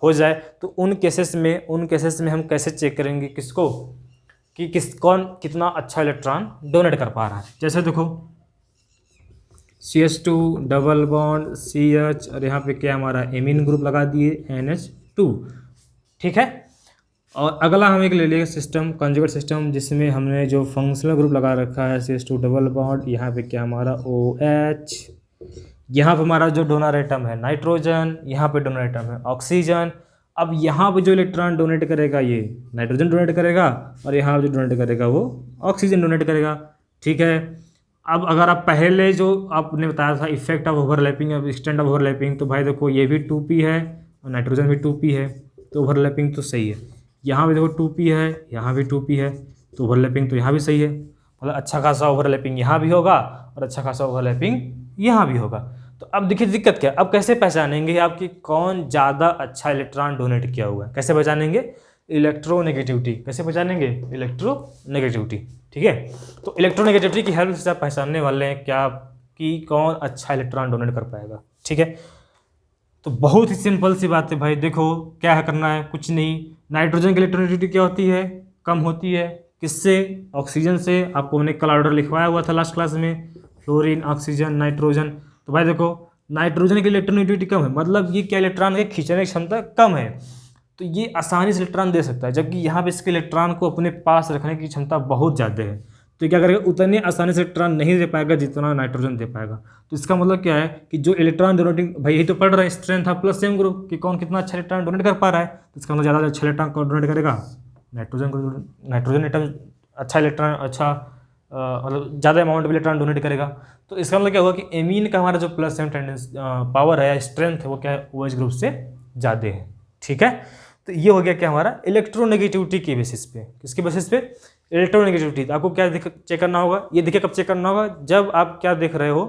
हो जाए। तो उन केसेस में हम कैसे चेक करेंगे किसको, कि कौन कितना अच्छा इलेक्ट्रॉन डोनेट कर पा रहा है। जैसे देखो CH2 डबल बॉन्ड CH, और यहाँ पे क्या हमारा एमीन ग्रुप लगा दिए NH2। ठीक है, और अगला हम एक ले लेंगे सिस्टम, कंजुगेट सिस्टम, जिसमें हमने जो फंक्शनल ग्रुप लगा रखा है CH2 डबल बॉन्ड, यहाँ पे क्या हमारा OH, यहाँ पे हमारा जो डोनर एटम है नाइट्रोजन, यहाँ पे डोनर एटम है ऑक्सीजन। अब यहाँ पे जो इलेक्ट्रॉन डोनेट करेगा ये नाइट्रोजन डोनेट करेगा, और यहाँ जो डोनेट करेगा वो ऑक्सीजन डोनेट करेगा। ठीक है, अब अगर आप पहले जो आपने बताया था इफेक्ट ऑफ ओवरलैपिंग, अब एक्सटेंट ऑफ ओवरलैपिंग, तो भाई देखो ये भी 2p है और नाइट्रोजन भी 2p है, तो ओवरलैपिंग तो सही है। यहाँ भी देखो 2p है, यहाँ भी 2p है, तो ओवरलैपिंग तो यहाँ भी सही है। मतलब अच्छा खासा ओवरलैपिंग यहाँ भी होगा, और अच्छा खासा ओवरलैपिंग यहाँ भी होगा। तो अब देखिए दिक्कत क्या है, अब कैसे पहचानेंगे आपकी कौन ज़्यादा अच्छा इलेक्ट्रॉन डोनेट किया हुआ है, कैसे पहचानेंगे, इलेक्ट्रोनेगेटिविटी। कैसे पहचानेंगे, इलेक्ट्रोनेगेटिविटी। ठीक है, तो इलेक्ट्रोनेगेटिविटी की हेल्प से आप पहचानने वाले हैं क्या, कि कौन अच्छा इलेक्ट्रॉन डोनेट कर पाएगा। ठीक है, तो बहुत ही सिंपल सी बात है भाई, देखो क्या है करना है, कुछ नहीं। नाइट्रोजन की इलेक्ट्रोनेगेटिविटी क्या होती है, कम होती है, किससे, ऑक्सीजन से। आपको मैंने कल ऑर्डर लिखवाया हुआ था लास्ट क्लास में, फ्लोरीन, ऑक्सीजन, नाइट्रोजन। तो भाई देखो नाइट्रोजन की इलेक्ट्रोनेगेटिविटी कम है, मतलब ये क्या, इलेक्ट्रॉन के खींचने की क्षमता कम है, तो ये आसानी से इलेक्ट्रॉन दे सकता है। जबकि यहाँ पे इसके इलेक्ट्रॉन को अपने पास रखने की क्षमता बहुत ज़्यादा है, तो क्या करेगा, उतने आसानी से इलेक्ट्रॉन नहीं दे पाएगा जितना नाइट्रोजन दे पाएगा। तो इसका मतलब क्या है कि जो इलेक्ट्रॉन डोनेटिंग, भाई यही तो पढ़ रहे हैं strength of plus same group, कि कौन कितना अच्छा इलेक्ट्रॉन डोनेट कर पा रहा है। तो इसका मतलब ज़्यादा अच्छा इलेक्ट्रॉन कौन डोनेट करेगा, नाइट्रोजन एटम अच्छा इलेक्ट्रॉन, अच्छा मतलब ज़्यादा अमाउंट में इलेक्ट्रॉन डोनेट करेगा। तो इसका मतलब क्या होगा कि एमीन का हमारा जो प्लस सेम टेंडेंसी पावर है या स्ट्रेंथ है, वो क्या है, OH ग्रुप से ज़्यादा है। ठीक है, तो ये हो गया क्या हमारा, इलेक्ट्रोनेगेटिविटी के बेसिस पे। किसके बेसिस पे, इलेक्ट्रोनेगेटिविटी। तो आपको क्या चेक करना होगा, ये देखिए कब चेक करना होगा, जब आप क्या देख रहे हो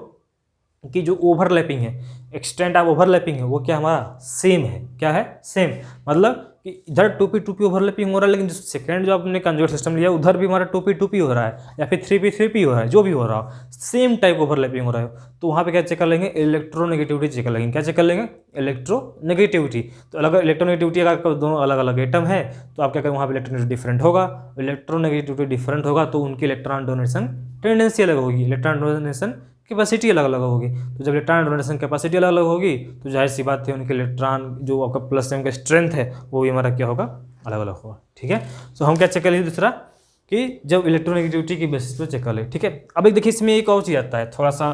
कि जो ओवरलैपिंग है, एक्सटेंट ऑफ ओवरलैपिंग है, वो क्या हमारा सेम है। क्या है, सेम। मतलब कि इधर 2p ओवरलैपिंग हो रहा है, लेकिन जो सेकंड जो आपने कंजुगेट सिस्टम लिया उधर भी हमारा 2p हो रहा है, या फिर 3p हो रहा है, जो भी हो रहा हो, सेम टाइप ओवरलैपिंग हो रहा है। तो वहाँ पे क्या चेक कर लेंगे, इलेक्ट्रोनेगेटिविटी चेक कर लेंगे। क्या चेक कर लेंगे, इलेक्ट्रोनेगेटिविटी। तो अलग इलेक्ट्रोनेगेटिविटी अगर दोनों अलग अलग एटम है, तो आप क्या करें, वहाँ पर इलेक्ट्रोनेगेटिविटी डिफरेंट होगा, इलेक्ट्रोनेगेटिविटी डिफरेंट होगा, तो उनकी इलेक्ट्रॉन डोनेशन टेंडेंसी अलग होगी, इलेक्ट्रॉन डोनेशन कैपेसिटी अलग अलग होगी। तो जब इलेक्ट्रॉन डोनेशन कैपेसिटी अलग अलग होगी, तो जाहिर सी बात है उनके इलेक्ट्रॉन जो आपका प्लस सेम का स्ट्रेंथ है, वो भी हमारा क्या होगा, अलग अलग होगा। ठीक है, तो हम क्या चेक कर लेंगे, दूसरा कि जब इलेक्ट्रोनेगेटिविटी की बेसिस पर चेक कर ले। ठीक है, अब एक देखिए इसमें एक और चीज़ आता है, थोड़ा सा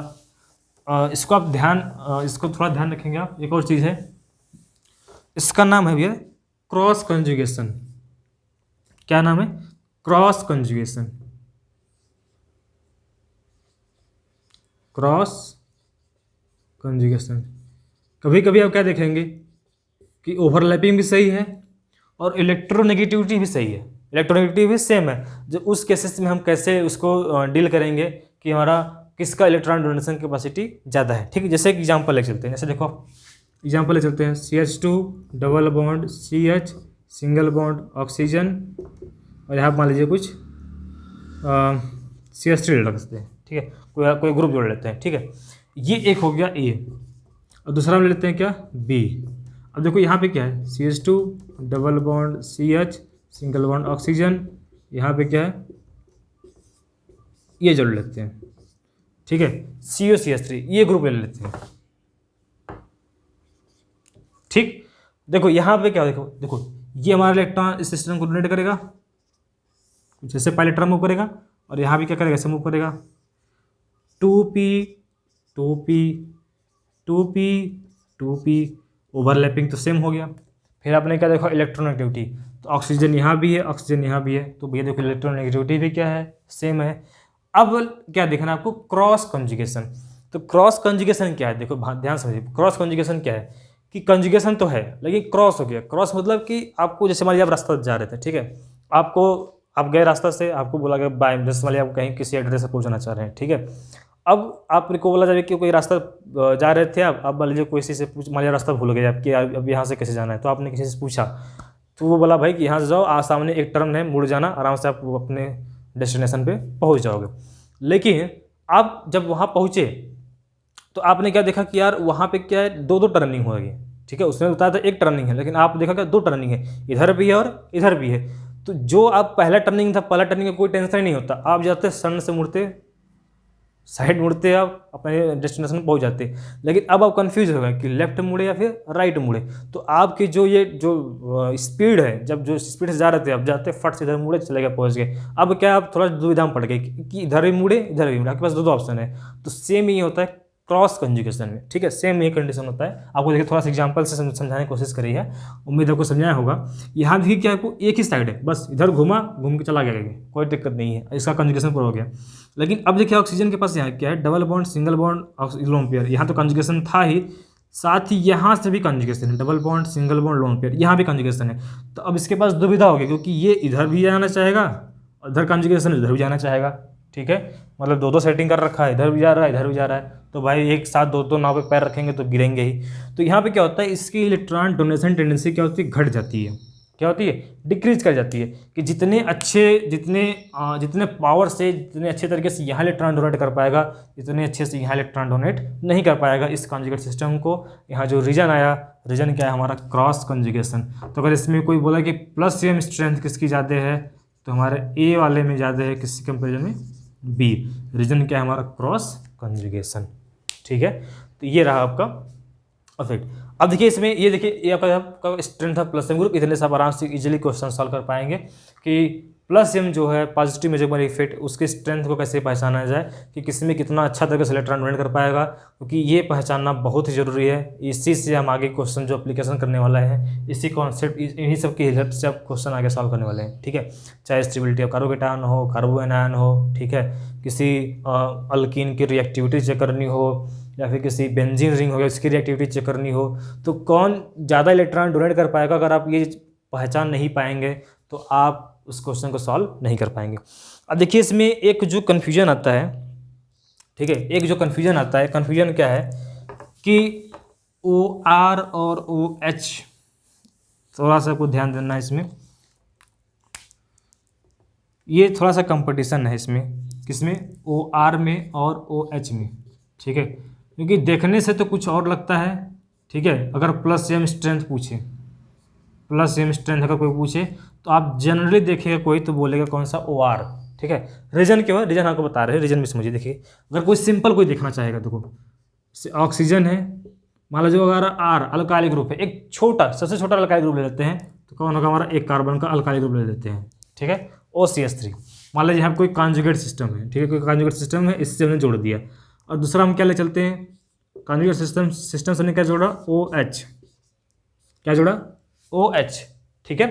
इसको आप इसको थोड़ा ध्यान रखेंगे आप। एक और चीज़ है, इसका नाम है भैया क्रॉस कंजुगेशन। क्या नाम है, क्रॉस कंजुगेशन। Cross conjugation. कभी कभी आप क्या देखेंगे कि ओवरलैपिंग भी सही है और इलेक्ट्रोनेगेटिविटी भी सही है, इलेक्ट्रोनेगेटिविटी भी सेम है। जो उस केसेस में हम कैसे उसको डील करेंगे कि हमारा किसका इलेक्ट्रॉन डोनेशन कैपेसिटी ज़्यादा है। ठीक है, जैसे एक एग्जांपल ले चलते हैं, जैसे देखो एग्जांपल ले चलते हैं, CH2 double bond CH single bond oxygen, और यहाँ मान लीजिए कुछ CH3 रख सकते हैं। ठीक है, कोई ग्रुप जोड़ लेते हैं। ठीक है, ये एक हो गया A, और दूसरा हम ले लेते हैं क्या, B। अब देखो यहाँ पे क्या है, CH2 double bond CH single bond oxygen, यहाँ पे क्या है, ये जोड़ लेते हैं। ठीक है, COCH3 ये ग्रुप ले लेते हैं। ठीक, देखो यहाँ पे क्या, देखो ये हमारा इलेक्ट्रॉन इस सिस्टम को डोनेट करेगा, जैसे पहले इलेक्ट्रॉन मूव करेगा, और यहाँ भी क्या करेगा, ऐसे मूव करेगा, 2p 2p 2p 2p, overlapping तो सेम हो गया। फिर आपने क्या देखा, इलेक्ट्रोनेगेटिविटी, तो ऑक्सीजन यहाँ भी है, ऑक्सीजन यहाँ भी है, तो भैया देखो इलेक्ट्रोनेगेटिविटी भी क्या है, सेम है। अब क्या देखना है आपको, क्रॉस कंजुगेशन। तो क्रॉस कंजुगेशन क्या है, देखो ध्यान समझिए, क्रॉस कंजुगेशन क्या है कि कंजुगेशन तो है लेकिन क्रॉस हो गया। क्रॉस मतलब कि आपको, जैसे मान लीजिए आप रास्ता जा रहे थे, ठीक है, आप गए रास्ता से, आपको बोला गया बाय, जैसे मान लीजिए आप कहीं किसी एड्रेस से पहुंचना चाह रहे हैं। ठीक है, अब आपको बोला जाए कि कोई रास्ता जा रहे थे आप, मान लीजिए कोई से पूछ, मान लीजिए रास्ता भूल गए आप कि अब यहाँ से कैसे जाना है, तो आपने किसी से पूछा, तो वो बोला भाई कि यहाँ से जाओ, सामने एक टर्न है, मुड़ जाना, आराम से आप अपने डेस्टिनेशन पे पहुँच जाओगे। लेकिन आप जब वहाँ पहुँचे तो आपने क्या देखा कि यार वहाँ पे क्या है, दो टर्निंग होगी। ठीक है, उसने बताया था एक टर्निंग है, लेकिन आप देखा क्या, दो टर्निंग है, इधर भी है और इधर भी है। तो जो आप पहला टर्निंग था, पहला टर्निंग में कोई टेंशन नहीं होता, आप जाते सन से मुड़ते, साइड मुड़ते, आप अपने डेस्टिनेशन पहुंच जाते। लेकिन अब आप कंफ्यूज हो गए कि लेफ्ट मुड़े या फिर राइट मुड़े। तो आपकी जो स्पीड है, जब जो स्पीड से जा रहे थे, आप जाते फट से इधर मुड़े, चले गए, पहुंच गए। अब क्या, आप थोड़ा दुविधा में पड़ गए कि इधर भी मुड़े, इधर भी मुड़े, आपके पास दो ऑप्शन है। तो सेम ही होता है क्रॉस कंजुगेशन में। ठीक है, सेम ये कंडीशन होता है। आपको देखिए थोड़ा सा एग्जांपल से समझाने की कोशिश करी है, उम्मीद आपको समझाया होगा। यहाँ देखिए क्या, आपको एक ही साइड है, बस इधर घूम के चला गया, कोई दिक्कत नहीं है, इसका कंजुगेशन पूरा हो गया। लेकिन अब देखिए ऑक्सीजन के पास यहाँ क्या है, double bond single bond lone pair, यहाँ तो कंजुगेशन था ही, साथ ही यहाँ से भी कंजुगेशन है, double bond single bond lone pair, यहाँ भी कंजुगेशन है। तो अब इसके पास दुविधा होगी, क्योंकि ये इधर भी जाना चाहेगा, इधर कंजुगेशन इधर भी जाना चाहेगा। ठीक है, मतलब दो सेटिंग कर रखा है, इधर भी जा रहा है, इधर भी जा रहा है, तो भाई एक साथ दो नाव पे पैर रखेंगे तो गिरेंगे ही। तो यहाँ पे क्या होता है, इसकी इलेक्ट्रॉन डोनेशन टेंडेंसी क्या होती है, घट जाती है। क्या होती है, डिक्रीज कर जाती है। कि जितने पावर से, जितने अच्छे तरीके से यहाँ इलेक्ट्रॉन डोनेट कर पाएगा, इतने अच्छे से यहाँ इलेक्ट्रॉन डोनेट नहीं कर पाएगा इस कॉन्जुगेट सिस्टम को। यहाँ जो रीजन आया, रीजन क्या है हमारा, क्रॉस कंजुगेशन। तो अगर इसमें कोई बोला कि प्लस सेम स्ट्रेंथ किसकी ज़्यादा है, तो हमारे ए वाले में ज़्यादा है, किसकी कंपेरिजन में, बी। रीजन क्या है हमारा, क्रॉस कंजुगेशन। ठीक है, तो ये रहा आपका इफेक्ट। अब देखिए इसमें ये देखिए, ये आपका strength of plus M group, इतने से आप आराम से इजीली क्वेश्चन सॉल्व कर पाएंगे कि प्लस एम जो है पॉजिटिव मेजरेबल इफेक्ट, उसके स्ट्रेंथ को कैसे पहचाना जाए, कि किसी में कितना अच्छा तरीके से इलेक्ट्रॉन डोनेट कर पाएगा, क्योंकि ये पहचानना बहुत ही जरूरी है। इसी से हम आगे क्वेश्चन जो एप्लीकेशन करने वाला है, इसी कॉन्सेप्ट, इन्हीं सब की हेल्प से आप क्वेश्चन आगे सॉल्व करने वाले हैं। ठीक है, चाहे स्टेबिलिटी ऑफ कार्बोकेटायन हो, कार्बोएनायन हो, ठीक है, किसी अल्कीन की रिएक्टिविटी चेक करनी हो, या फिर किसी बेंजीन रिंग हो गया उसकी रिएक्टिविटी चेक करनी हो, तो कौन ज़्यादा इलेक्ट्रॉन डोनेट कर पाएगा, अगर आप ये पहचान नहीं पाएंगे तो आप उस क्वेश्चन को सॉल्व नहीं कर पाएंगे। अब देखिए इसमें एक जो कन्फ्यूजन आता है, ठीक है, एक जो कन्फ्यूजन आता है, कन्फ्यूजन क्या है कि OR और OH, थोड़ा सा आपको ध्यान देना है इसमें, ये थोड़ा सा कंपटीशन है इसमें, किसमें, OR में और OH में। ठीक है, क्योंकि देखने से तो कुछ और लगता है। ठीक है, अगर प्लस एम स्ट्रेंथ पूछे, प्लस एम स्ट्रेंथ अगर कोई पूछे, तो आप जनरली देखिएगा कोई तो बोलेगा कौन सा, OR। ठीक है, रीजन क्यों है, रीजन आपको बता रहे हैं, रीजन भी समझिए। देखिए अगर कोई सिंपल कोई देखना चाहेगा, देखो ऑक्सीजन है, मान लीजिए अगर R अल्काइल ग्रुप है, एक छोटा, सबसे छोटा अल्काइल ग्रुप ले लेते हैं, तो कौन होगा हमारा, एक कार्बन का अल्काइल ग्रुप ले लेते हैं। ठीक है, OCH3। मान लीजिए हम कोई कॉन्जुगेट सिस्टम है, ठीक है, कोई कॉन्जुगेट सिस्टम है, इससे हमने जोड़ दिया। और दूसरा हम क्या ले चलते हैं, कॉन्जुगेट सिस्टम से हमने क्या जोड़ा, OH, क्या जोड़ा, OH। ठीक है,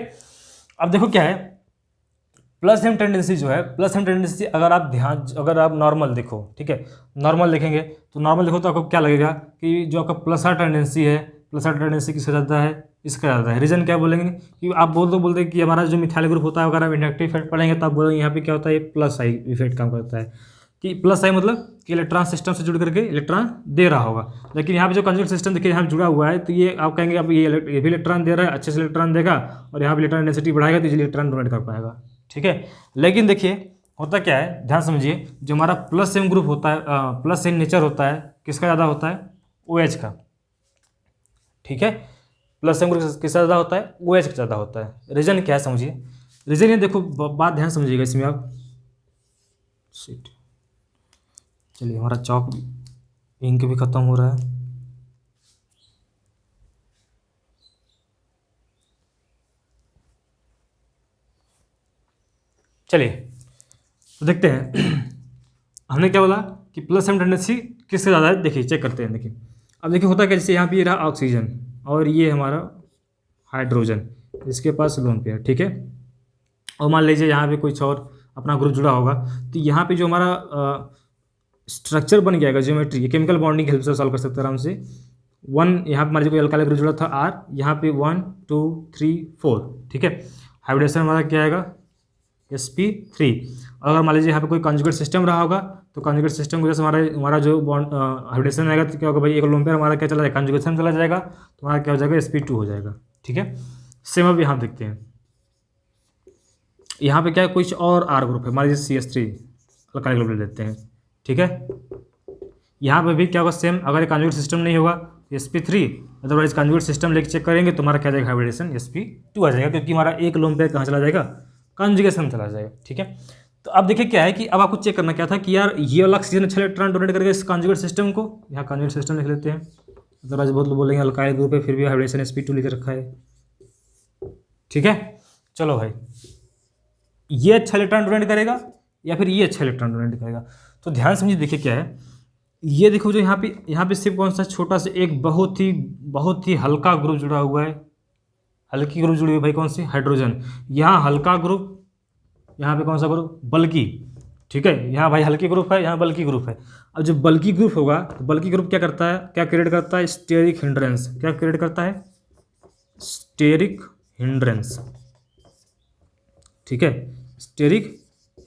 अब देखो क्या है, प्लस एम टेंडेंसी जो है, प्लस एम टेंडेंसी अगर आप नॉर्मल देखो, ठीक है, नॉर्मल देखेंगे तो नॉर्मल देखो तो आपको क्या लगेगा कि जो आपका प्लस आर टेंडेंसी है, प्लस आर टेंडेंसी किसका ज़्यादा है, इसका ज़्यादा है। रीज़न क्या बोलेंगे कि आप बोलते कि हमारा जो मिथाइल ग्रुप होता है अगर आप इंडक्टिव इफेक्ट पढ़ेंगे तो आप बोलेंगे यहाँ पे क्या होता है, ये प्लस आई इफेक्ट काम करता है कि प्लस आई मतलब कि इलेक्ट्रॉन सिस्टम से जुड़ करके इलेक्ट्रॉन दे रहा होगा। लेकिन यहाँ पे जो कंजुगेट सिस्टम देखिए यहाँ जुड़ा हुआ है तो ये आप कहेंगे अब ये भी इलेक्ट्रॉन दे रहा है, अच्छे से इलेक्ट्रॉन देगा और यहाँ पे इलेक्ट्रॉन डेंसिटी बढ़ाएगा तो इजीली इलेक्ट्रॉन डोनेट कर पाएगा, ठीक है। लेकिन देखिए होता क्या है, ध्यान समझिए, जो हमारा प्लस एम ग्रुप होता है, प्लस एम नेचर होता है, किसका ज़्यादा होता है, OH का, ठीक है। प्लस एम ग्रुप किसका ज़्यादा होता है, OH का ज़्यादा होता है। रीजन क्या है समझिए, रीजन ये देखो, बात ध्यान समझिएगा इसमें आप। सीट चलिए, हमारा चौक इंक भी ख़त्म हो रहा है। चलिए तो देखते हैं हमने क्या बोला कि प्लस एम टेंडेंसी किससे ज़्यादा है, देखिए चेक करते हैं। देखिए अब देखिए होता क्या, जैसे यहाँ पे ये रहा ऑक्सीजन और ये हमारा हाइड्रोजन, इसके पास लोन पेयर, ठीक है। और मान लीजिए यहाँ पे कुछ और अपना ग्रुप जुड़ा होगा तो यहाँ पे जो हमारा स्ट्रक्चर बन गया, ज्योमेट्री, ये केमिकल बॉन्डिंग हेल्प से सॉल्व कर सकते हैं आराम से। 1 यहाँ पे मान लीजिए कोई अल्काइल ग्रुप जुड़ा था R, यहाँ पे 1 2 3 4, ठीक है। हाइब्रिडेशन हमारा क्या आएगा, sp3। और अगर मान लीजिए यहाँ पे कोई कॉन्जुगेट सिस्टम रहा होगा तो कॉन्जुगेट सिस्टम की वजह से हमारा जो बॉन्ड हाइब्रिडेशन आएगा तो क्या होगा भाई, एक लोन पेयर हमारा क्या चला जाएगा, कॉन्जुगेशन चला जाएगा तो हमारा क्या हो जाएगा, sp2 हो जाएगा, ठीक है। सेम अब यहाँ देखते हैं, यहाँ पे क्या है, कुछ और R ग्रुप है, मान लीजिए CH3 अल्काइल ग्रुप ले लेते हैं, ठीक है। यहाँ पे भी क्या होगा सेम, अगर कॉन्जुगेट सिस्टम नहीं होगा sp3, अदरवाइज कॉन्जुगेट सिस्टम लेके चेक करेंगे तो हमारा क्या जाएगा, हाइब्रिडेशन sp2 आ जाएगा, क्योंकि हमारा एक लोन पेयर कहाँ चला जाएगा, कॉन्जुगेशन चला जाएगा, ठीक है। तो अब देखिए क्या है कि अब आपको चेक करना क्या था कि यार ये वाला ऑक्सीजन अच्छा इलेक्ट्रॉन डोनेट करेगा इस कॉन्जुगेट सिस्टम को, यहाँ कॉन्जुगेट सिस्टम लिख लेते हैं। अदरवाइज बहुत लोग बोलेंगे अल्काइल ग्रुप है फिर भी हाइब्रिडेशन sp2 लिख रखा है, ठीक है। चलो भाई, ये अच्छा इलेक्ट्रॉन डोनेट करेगा या फिर ये अच्छा इलेक्ट्रॉन डोनेट करेगा, तो ध्यान समझिए। देखिए क्या है, ये देखो जो यहाँ पे सिर्फ कौन सा छोटा सा एक बहुत ही हल्का ग्रुप जुड़ा हुआ है, हल्की ग्रुप जुड़ी हुई भाई, कौन सी, हाइड्रोजन। यहाँ हल्का ग्रुप, यहाँ पे कौन सा ग्रुप, बल्कि, ठीक है। यहाँ भाई हल्की ग्रुप है, यहाँ बल्कि ग्रुप है। अब जब बल्कि ग्रुप होगा तो बल्कि ग्रुप क्या करता है, क्या क्रिएट करता है, स्टेरिक हिंड्रेंस। क्या क्रिएट करता है, स्टेरिक हिंड्रेंस, ठीक है, स्टेरिक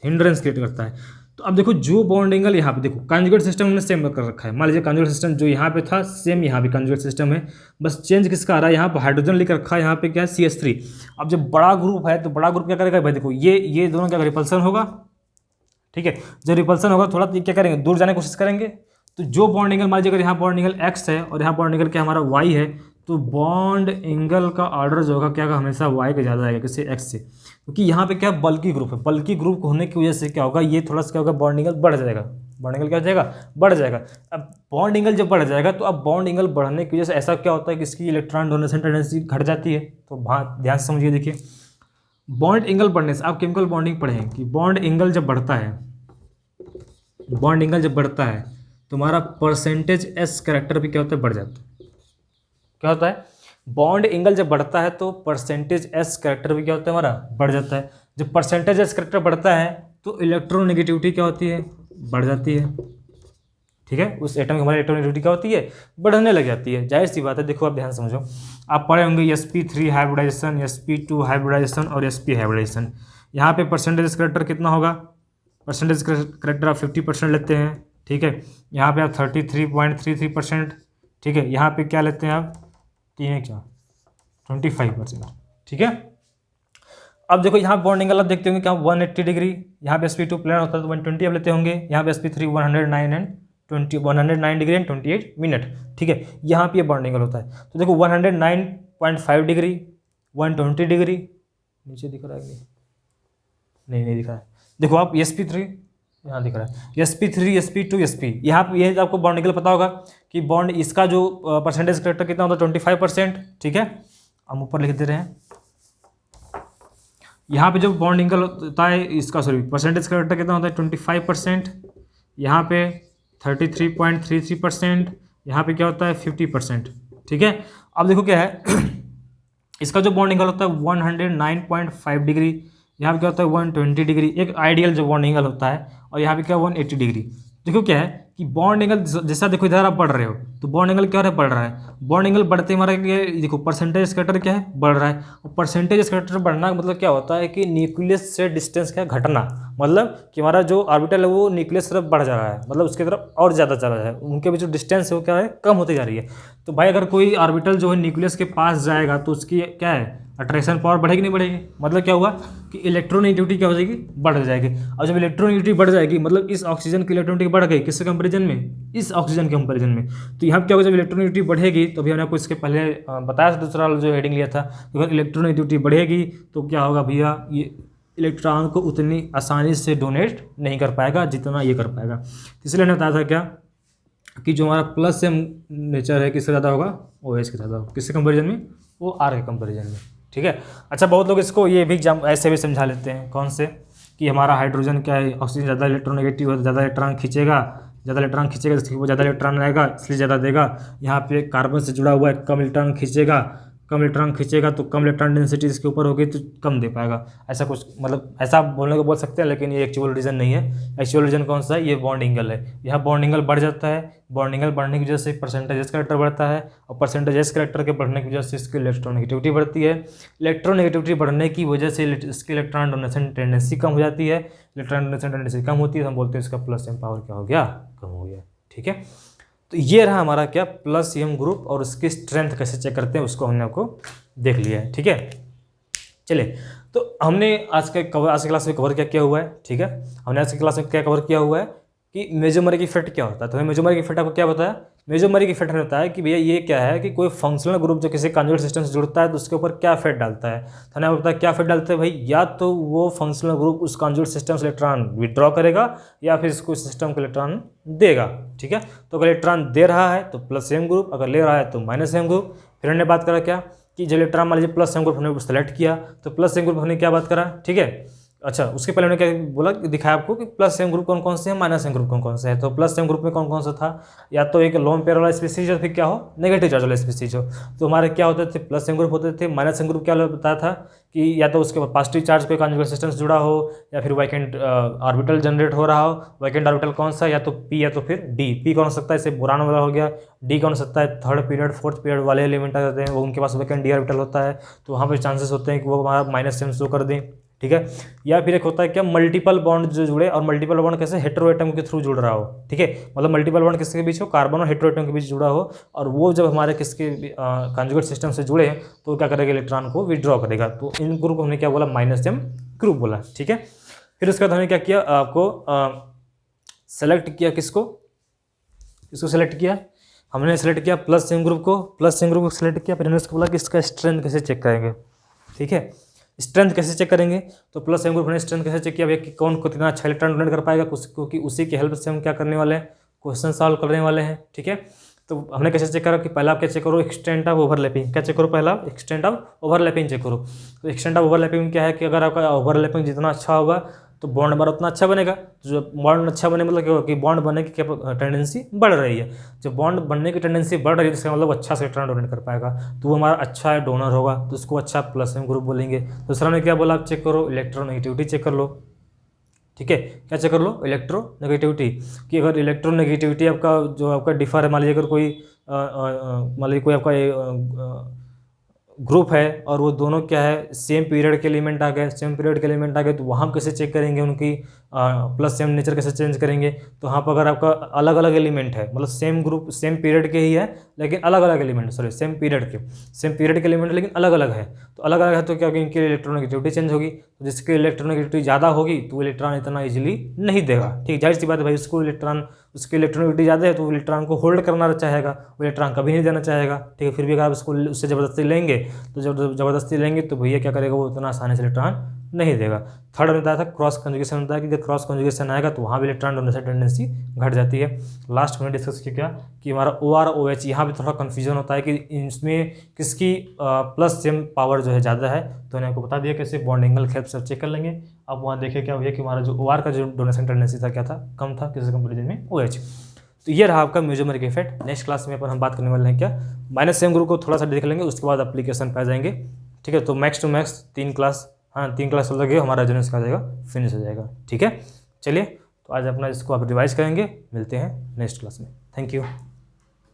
हिंड्रेंस क्रिएट करता है। तो अब देखो जो बॉन्ड एंगल यहाँ पे देखो, कॉन्जुगेट सिस्टम हमने सेम कर रखा है। मान लीजिए कॉन्जुगेट सिस्टम जो यहाँ पे था सेम यहाँ भी कॉन्जुगेट सिस्टम है, बस चेंज किसका आ रहा है, यहाँ पर हाइड्रोजन लिख रखा है, यहाँ पे क्या है, CH3। अब जब बड़ा ग्रुप है तो बड़ा ग्रुप क्या करेगा भाई, देखो ये दोनों क्या रिपल्सन होगा, ठीक है। जब रिपल्सन होगा थोड़ा क्या करेंगे, दूर जाने की कोशिश करेंगे। तो जो बॉन्ड एंगल, मान लीजिए अगर यहाँ बॉन्ड एंगल x है और यहाँ बॉन्ड एंगल क्या हमारा y है, तो बॉन्ड एंगल का ऑर्डर जो होगा क्या होगा, हमेशा y का ज़्यादा आएगा किसी x से, क्योंकि यहाँ पे क्या बल्कि ग्रुप है। बल्कि ग्रुप होने की वजह से क्या होगा, ये थोड़ा सा क्या होगा, बॉन्ड एंगल बढ़ जाएगा। बॉन्ड एंगल क्या हो जाएगा, बढ़ जाएगा। अब बॉन्ड एंगल जब बढ़ जाएगा तो अब बॉन्ड एंगल बढ़ने की वजह से ऐसा क्या होता है कि इसकी इलेक्ट्रॉन डोनेशन टेंडेंसी घट जाती है। तो ध्यान से समझिए, देखिए बॉन्ड एंगल बढ़ने से, आप केमिकल बॉन्डिंग पढ़ें कि बॉन्ड एंगल जब बढ़ता है, बॉन्ड एंगल जब बढ़ता है तो हमारा परसेंटेज S कैरेक्टर भी क्या होता है, बढ़ जाता है। क्या होता है, बॉन्ड एंगल जब बढ़ता है तो परसेंटेज S कैरेक्टर भी क्या होता है, हमारा बढ़ जाता है। जब परसेंटेज S कैरेक्टर बढ़ता है तो इलेक्ट्रोनेगेटिविटी क्या होती है, बढ़ जाती है, ठीक है। उस एटम की हमारी इलेक्ट्रोनेगेटिविटी क्या होती है, बढ़ने लग जाती है। जाहिर सी बात है, देखो आप ध्यान समझो, आप पढ़े होंगे sp3 हाइब्रिडाइजेशन, sp2 हाइब्रिडाइजेशन और sp हाइब्रिडाइजेशन। यहाँ पे परसेंटेज कैरेक्टर कितना होगा, परसेंटेज करेक्टर आप 50% लेते हैं, ठीक है। यहाँ पे आप 33.33%, ठीक है। यहाँ पे क्या लेते हैं आप, 25%, ठीक है। अब देखो यहाँ बॉन्ड एंगल आप देखते होंगे क्या 180 डिग्री, यहाँ पे sp2 प्लेन होता है तो 120 आप लेते होंगे, यहाँ पे sp3 109 डिग्री एंड 28 मिनट, ठीक है। यहाँ पे बॉन्ड एंगल होता है तो देखो 109.5 डिग्री, 120 डिग्री, नीचे दिख रहा है नहीं दिख रहा है, देखो आप sp3 यहाँ दिख रहा है, sp3 sp2 sp, यहाँ पे ये आपको बॉन्ड एंगल पता होगा कि बॉन्ड इसका जो परसेंटेज करेक्टर कितना होता है 25%, ठीक है। हम ऊपर लिख दे रहे हैं, यहाँ पे जो बॉन्ड एंगल होता है इसका, सॉरी परसेंटेज करेक्टर कितना होता है 25%, यहाँ पे 33.33%, यहाँ पे क्या होता है 50%, ठीक है। अब देखो क्या है इसका जो बॉन्ड एंगल होता है 109.5 डिग्री, यहाँ पे क्या होता है 120 डिग्री, एक आइडियल जो बॉन्ड एंगल होता है, और यहाँ पे क्या 180 डिग्री। देखो क्या है कि बॉन्ड एंगल जैसा देखो इधर आप बढ़ रहे हो तो बॉन्ड एंगल क्या हो रहा है, बढ़ रहा है। बॉन्ड एंगल बढ़ते हमारा देखो परसेंटेज स्कैटर क्या है, बढ़ रहा है। और परसेंटेज स्कैटर बढ़ना का मतलब क्या होता है कि न्यूक्लियस से डिस्टेंस क्या घटना, मतलब कि हमारा जो ऑर्बिटल है वो न्यूक्लियस तरफ बढ़ जा रहा है, मतलब उसकी तरफ और ज़्यादा चला रहा है, उनके बीच जो डिस्टेंस है वो क्या है, कम होती जा रही है। तो भाई अगर कोई ऑर्बिटल जो है न्यूक्लियस के पास जाएगा तो उसकी क्या है, अट्रैक्शन पावर बढ़ेगी नहीं बढ़ेगी, मतलब क्या हुआ कि इलेक्ट्रोनेगेटिविटी क्या हो जाएगी, बढ़ जाएगी। और जब इलेक्ट्रोनेगेटिविटी बढ़ जाएगी मतलब इस ऑक्सीजन की इलेक्ट्रोनेगेटिविटी बढ़ गई, किसके कंपैरिजन में, इस ऑक्सीजन के कंपैरिजन में। तो यहाँ क्या होगा, जब इलेक्ट्रोनेगेटिविटी बढ़ेगी तो अभी हमने आपको इसके पहले बताया था, दूसरा जो हेडिंग लिया था, अगर इलेक्ट्रोनेगेटिविटी बढ़ेगी तो क्या होगा भैया, ये इलेक्ट्रॉन को उतनी आसानी से डोनेट नहीं कर पाएगा जितना ये कर पाएगा। इसलिए हमने बताया था क्या कि जो हमारा प्लस सेम नेचर है किससे ज़्यादा होगा, OH के ज़्यादा होगा, किसके कंपैरिजन में, OR के कंपैरिजन में। ठीक है। अच्छा, बहुत लोग इसको ये भी ऐसे भी समझा लेते हैं, कौन से, कि हमारा हाइड्रोजन क्या है, ऑक्सीजन ज़्यादा इलेक्ट्रोनेगेटिव है, ज़्यादा इलेक्ट्रॉन खींचेगा, वो ज़्यादा इलेक्ट्रॉन आएगा इसलिए ज़्यादा देगा। यहाँ पे कार्बन से जुड़ा हुआ है, कम इलेक्ट्रॉन खींचेगा तो कम इलेक्ट्रॉन डेंसिटी इसके ऊपर होगी तो कम दे पाएगा। ऐसा कुछ मतलब ऐसा बोलने को बोल सकते हैं, लेकिन ये एक्चुअल रीज़न नहीं है। एक्चुअल रीज़न कौन सा है, ये बॉन्ड एंगल है। यहाँ बॉन्ड एंगल बढ़ जाता है, बॉन्ड एंगल बढ़ने की वजह से परसेंटेज कैरेक्टर बढ़ता है, और परसेंटेज कैरेक्टर के बढ़ने की वजह से इसकी इलेक्ट्रोनेगेटिविटी बढ़ती है। इलेक्ट्रोनेगेटिविटी बढ़ने की वजह से इसकी इलेक्ट्रॉन डोनेशन टेंडेंसी कम हो जाती है। इलेक्ट्रॉन डोनेशन टेंडेंसी कम होती है तो हम बोलते हैं इसका प्लस एम पावर क्या हो गया, कम हो गया। ठीक है। तो ये रहा हमारा क्या, प्लस एम ग्रुप, और उसकी स्ट्रेंथ कैसे चेक करते हैं उसको हमने आपको देख लिया है। ठीक है। चलिए, तो हमने आज की क्लास में कवर क्या किया हुआ है। ठीक है। हमने आज की क्लास में क्या कवर किया हुआ है कि मेसोमेरिक इफेक्ट क्या होता है। तो हमें मेसोमेरिक इफेक्ट आपको क्या बताया, मेसोमेरिक इफेक्ट ने बताया कि भैया ये क्या है कि कोई फंक्शनल ग्रुप जो किसी कॉन्जुगेट सिस्टम से जुड़ता है तो उसके ऊपर क्या इफेक्ट डालता है। तो हमने आपको बताया क्या इफेक्ट डालता है भाई, या तो वो फंक्शनल ग्रुप उस कॉन्जुगेट सिस्टम से इलेक्ट्रॉन विड्रॉ करेगा या फिर इसको सिस्टम को इलेक्ट्रॉन देगा। ठीक है। तो अगर इलेक्ट्रॉन दे रहा है तो प्लस एम ग्रुप, अगर ले रहा है तो माइनस एम ग्रुप। फिर हमने बात करा क्या कि जो इलेक्ट्रॉन मान लीजिए प्लस एम ग्रुप हमने सेलेक्ट किया तो प्लस एम ग्रुप हमने क्या बात करा। ठीक है। अच्छा, उसके पहले हमने क्या बोला, दिखाया आपको कि प्लस एम ग्रुप कौन कौन से हैं, माइनस एम ग्रुप कौन कौन से है। तो प्लस एम ग्रुप में कौन कौन सा था, या तो एक लोन पेयर वाला स्पीसीज, फिर क्या हो, नेगेटिव चार्ज वाला स्पीसीज हो। तो हमारे क्या होते थे, प्लस एम ग्रुप होते थे। माइनस एम ग्रुप क्या बताया था कि या तो उसके पॉजिटिव चार्ज कोई कॉन्जुगेट सिस्टम से जुड़ा हो, या फिर वैकेंट ऑर्बिटल जनरेट हो रहा हो। वैकेंट ऑर्बिटल कौन सा, या तो पी या तो फिर डी। पी कौन हो सकता है, जैसे बोरान वाला हो गया। डी कौन हो सकता है, थर्ड पीरियड फोर्थ पीरियड वाले एलिमेंट आ जाते हैं, वो उनके पास वैकेंट डी ऑर्बिटल होता है, तो वहाँ पर चांसेस होते हैं कि वो हमारा माइनस एम शो कर दें। ठीक है। या फिर एक होता है क्या, मल्टीपल बॉन्ड जो जुड़े, और मल्टीपल बॉन्ड कैसे, हेटेरोएटम के थ्रू जुड़ रहा हो। ठीक है। मतलब मल्टीपल बॉन्ड किसके बीच हो, कार्बन और हेटेरोएटम के बीच जुड़ा हो, और वो जब हमारे किसके कॉन्जुगेट सिस्टम से जुड़े तो क्या करेगा, इलेक्ट्रॉन को विड्रॉ करेगा। तो इन ग्रुप को हमने क्या बोला, माइनस एम ग्रुप बोला। ठीक है। फिर उसके बाद हमने क्या किया, आपको सेलेक्ट किया, किसको सेलेक्ट किया, हमने सेलेक्ट किया प्लस एम ग्रुप को सेलेक्ट किया। फिर हमने उसको बोला कि इसका स्ट्रेंथ कैसे चेक करेंगे। ठीक है। स्ट्रेंथ कैसे चेक करेंगे, तो प्लस एम ग्रुप ने स्ट्रेंथ कैसे चेक किया भैया कि कौन कितना अच्छा इलेक्ट्रॉन डोनेट कर पाएगा, क्योंकि उसी की हेल्प से हम क्या करने वाले हैं, क्वेश्चन सॉल्व करने वाले हैं। ठीक है। तो हमने कैसे चेक करा कि पहला आप क्या चेक करो, एक्सटेंट ऑफ ओवरलैपिंग। क्या चेक करो, पहला एक्सटेंट ऑफ ओवरलैपिंग चेक करो। तो एक्सटेंट ऑफ ओवरलैपिंग क्या है कि अगर आपका ओवरलैपिंग जितना अच्छा होगा तो बॉन्ड हमारा उतना अच्छा बनेगा। जो बॉन्ड अच्छा बने मतलब क्या होगा कि बॉन्ड बनने की टेंडेंसी बढ़ रही है। जब बॉन्ड बनने की टेंडेंसी बढ़ रही है इसका मतलब अच्छा से इलेक्ट्रॉन डोनेट कर पाएगा, तो वो हमारा अच्छा डोनर होगा, तो उसको अच्छा प्लस एम ग्रुप बोलेंगे। दूसरा ने क्या बोला, आप चेक करो इलेक्ट्रोनेगेटिविटी चेक कर लो। ठीक है। क्या चेक कर लो, इलेक्ट्रोनेगेटिविटी, कि अगर इलेक्ट्रोनेगेटिविटी आपका जो आपका डिफर है, मान लीजिए अगर कोई आपका ग्रुप है और वो दोनों क्या है, सेम पीरियड के एलिमेंट आ गए, तो वहाँ कैसे चेक करेंगे उनकी प्लस सेम नेचर कैसे चेंज करेंगे। तो वहाँ पर अगर आपका अलग अलग एलिमेंट है, मतलब सेम ग्रुप सेम पीरियड के ही है लेकिन अलग अलग एलिमेंट, सेम पीरियड के एलिमेंट लेकिन अलग अलग है, तो अलग अलग है तो क्या होगी, इनकी इलेक्ट्रोनेगेटिविटी चेंज होगी। तो जिसकी इलेक्ट्रोनेगेटिविटी ज़्यादा होगी तो वो इलेक्ट्रॉन इतना ईजिली नहीं देगा। ठीक, जाहिर सी बात है भाई, उसकी इलेक्ट्रोनेगेटिविटी ज़्यादा है तो वो इलेक्ट्रॉन को होल्ड करना चाहेगा, वो इलेक्ट्रॉन कभी नहीं देना चाहेगा। ठीक है। फिर भी अगर आप उसको उससे ज़बरदस्ती लेंगे तो भैया क्या करेगा, वो उतना आसानी से इलेक्ट्रॉन नहीं देगा। थर्ड बताया था क्रॉस कंजुगेशन, बताया कि जब क्रॉस कंजुगेशन आएगा तो वहाँ भी इलेक्ट्रॉन डोनेशन टेंडेंसी घट जाती है। लास्ट में डिस्कस किया कि हमारा OR OH, यहाँ भी थोड़ा कन्फ्यूजन होता है कि इसमें किसकी प्लस सेम पावर जो है ज़्यादा है। तो मैंने आपको बता दिया कैसे बॉन्ड एंगल हेल्प से चेक कर लेंगे। अब वहाँ देखें क्या हुआ कि हमारा जो OR का जो डोनेशन टेंडेंसी था क्या था, कम था, किसी कंपेरिजन में OH। तो ये रहा आपका मेसोमेरिक इफेक्ट। नेक्स्ट क्लास में अपन हम बात करने वाले हैं क्या, माइनस एम ग्रुप को थोड़ा सा देख लेंगे, उसके बाद एप्लीकेशन पे आ जाएंगे। ठीक है। तो मैक्स टू मैक्स 3 क्लास हाँ 3 क्लास लगे हमारा रेजोनेंस का जाएगा फिनिश हो जाएगा। ठीक है, चलिए तो आज अपना इसको आप रिवाइज करेंगे, मिलते हैं नेक्स्ट क्लास में। Thank you.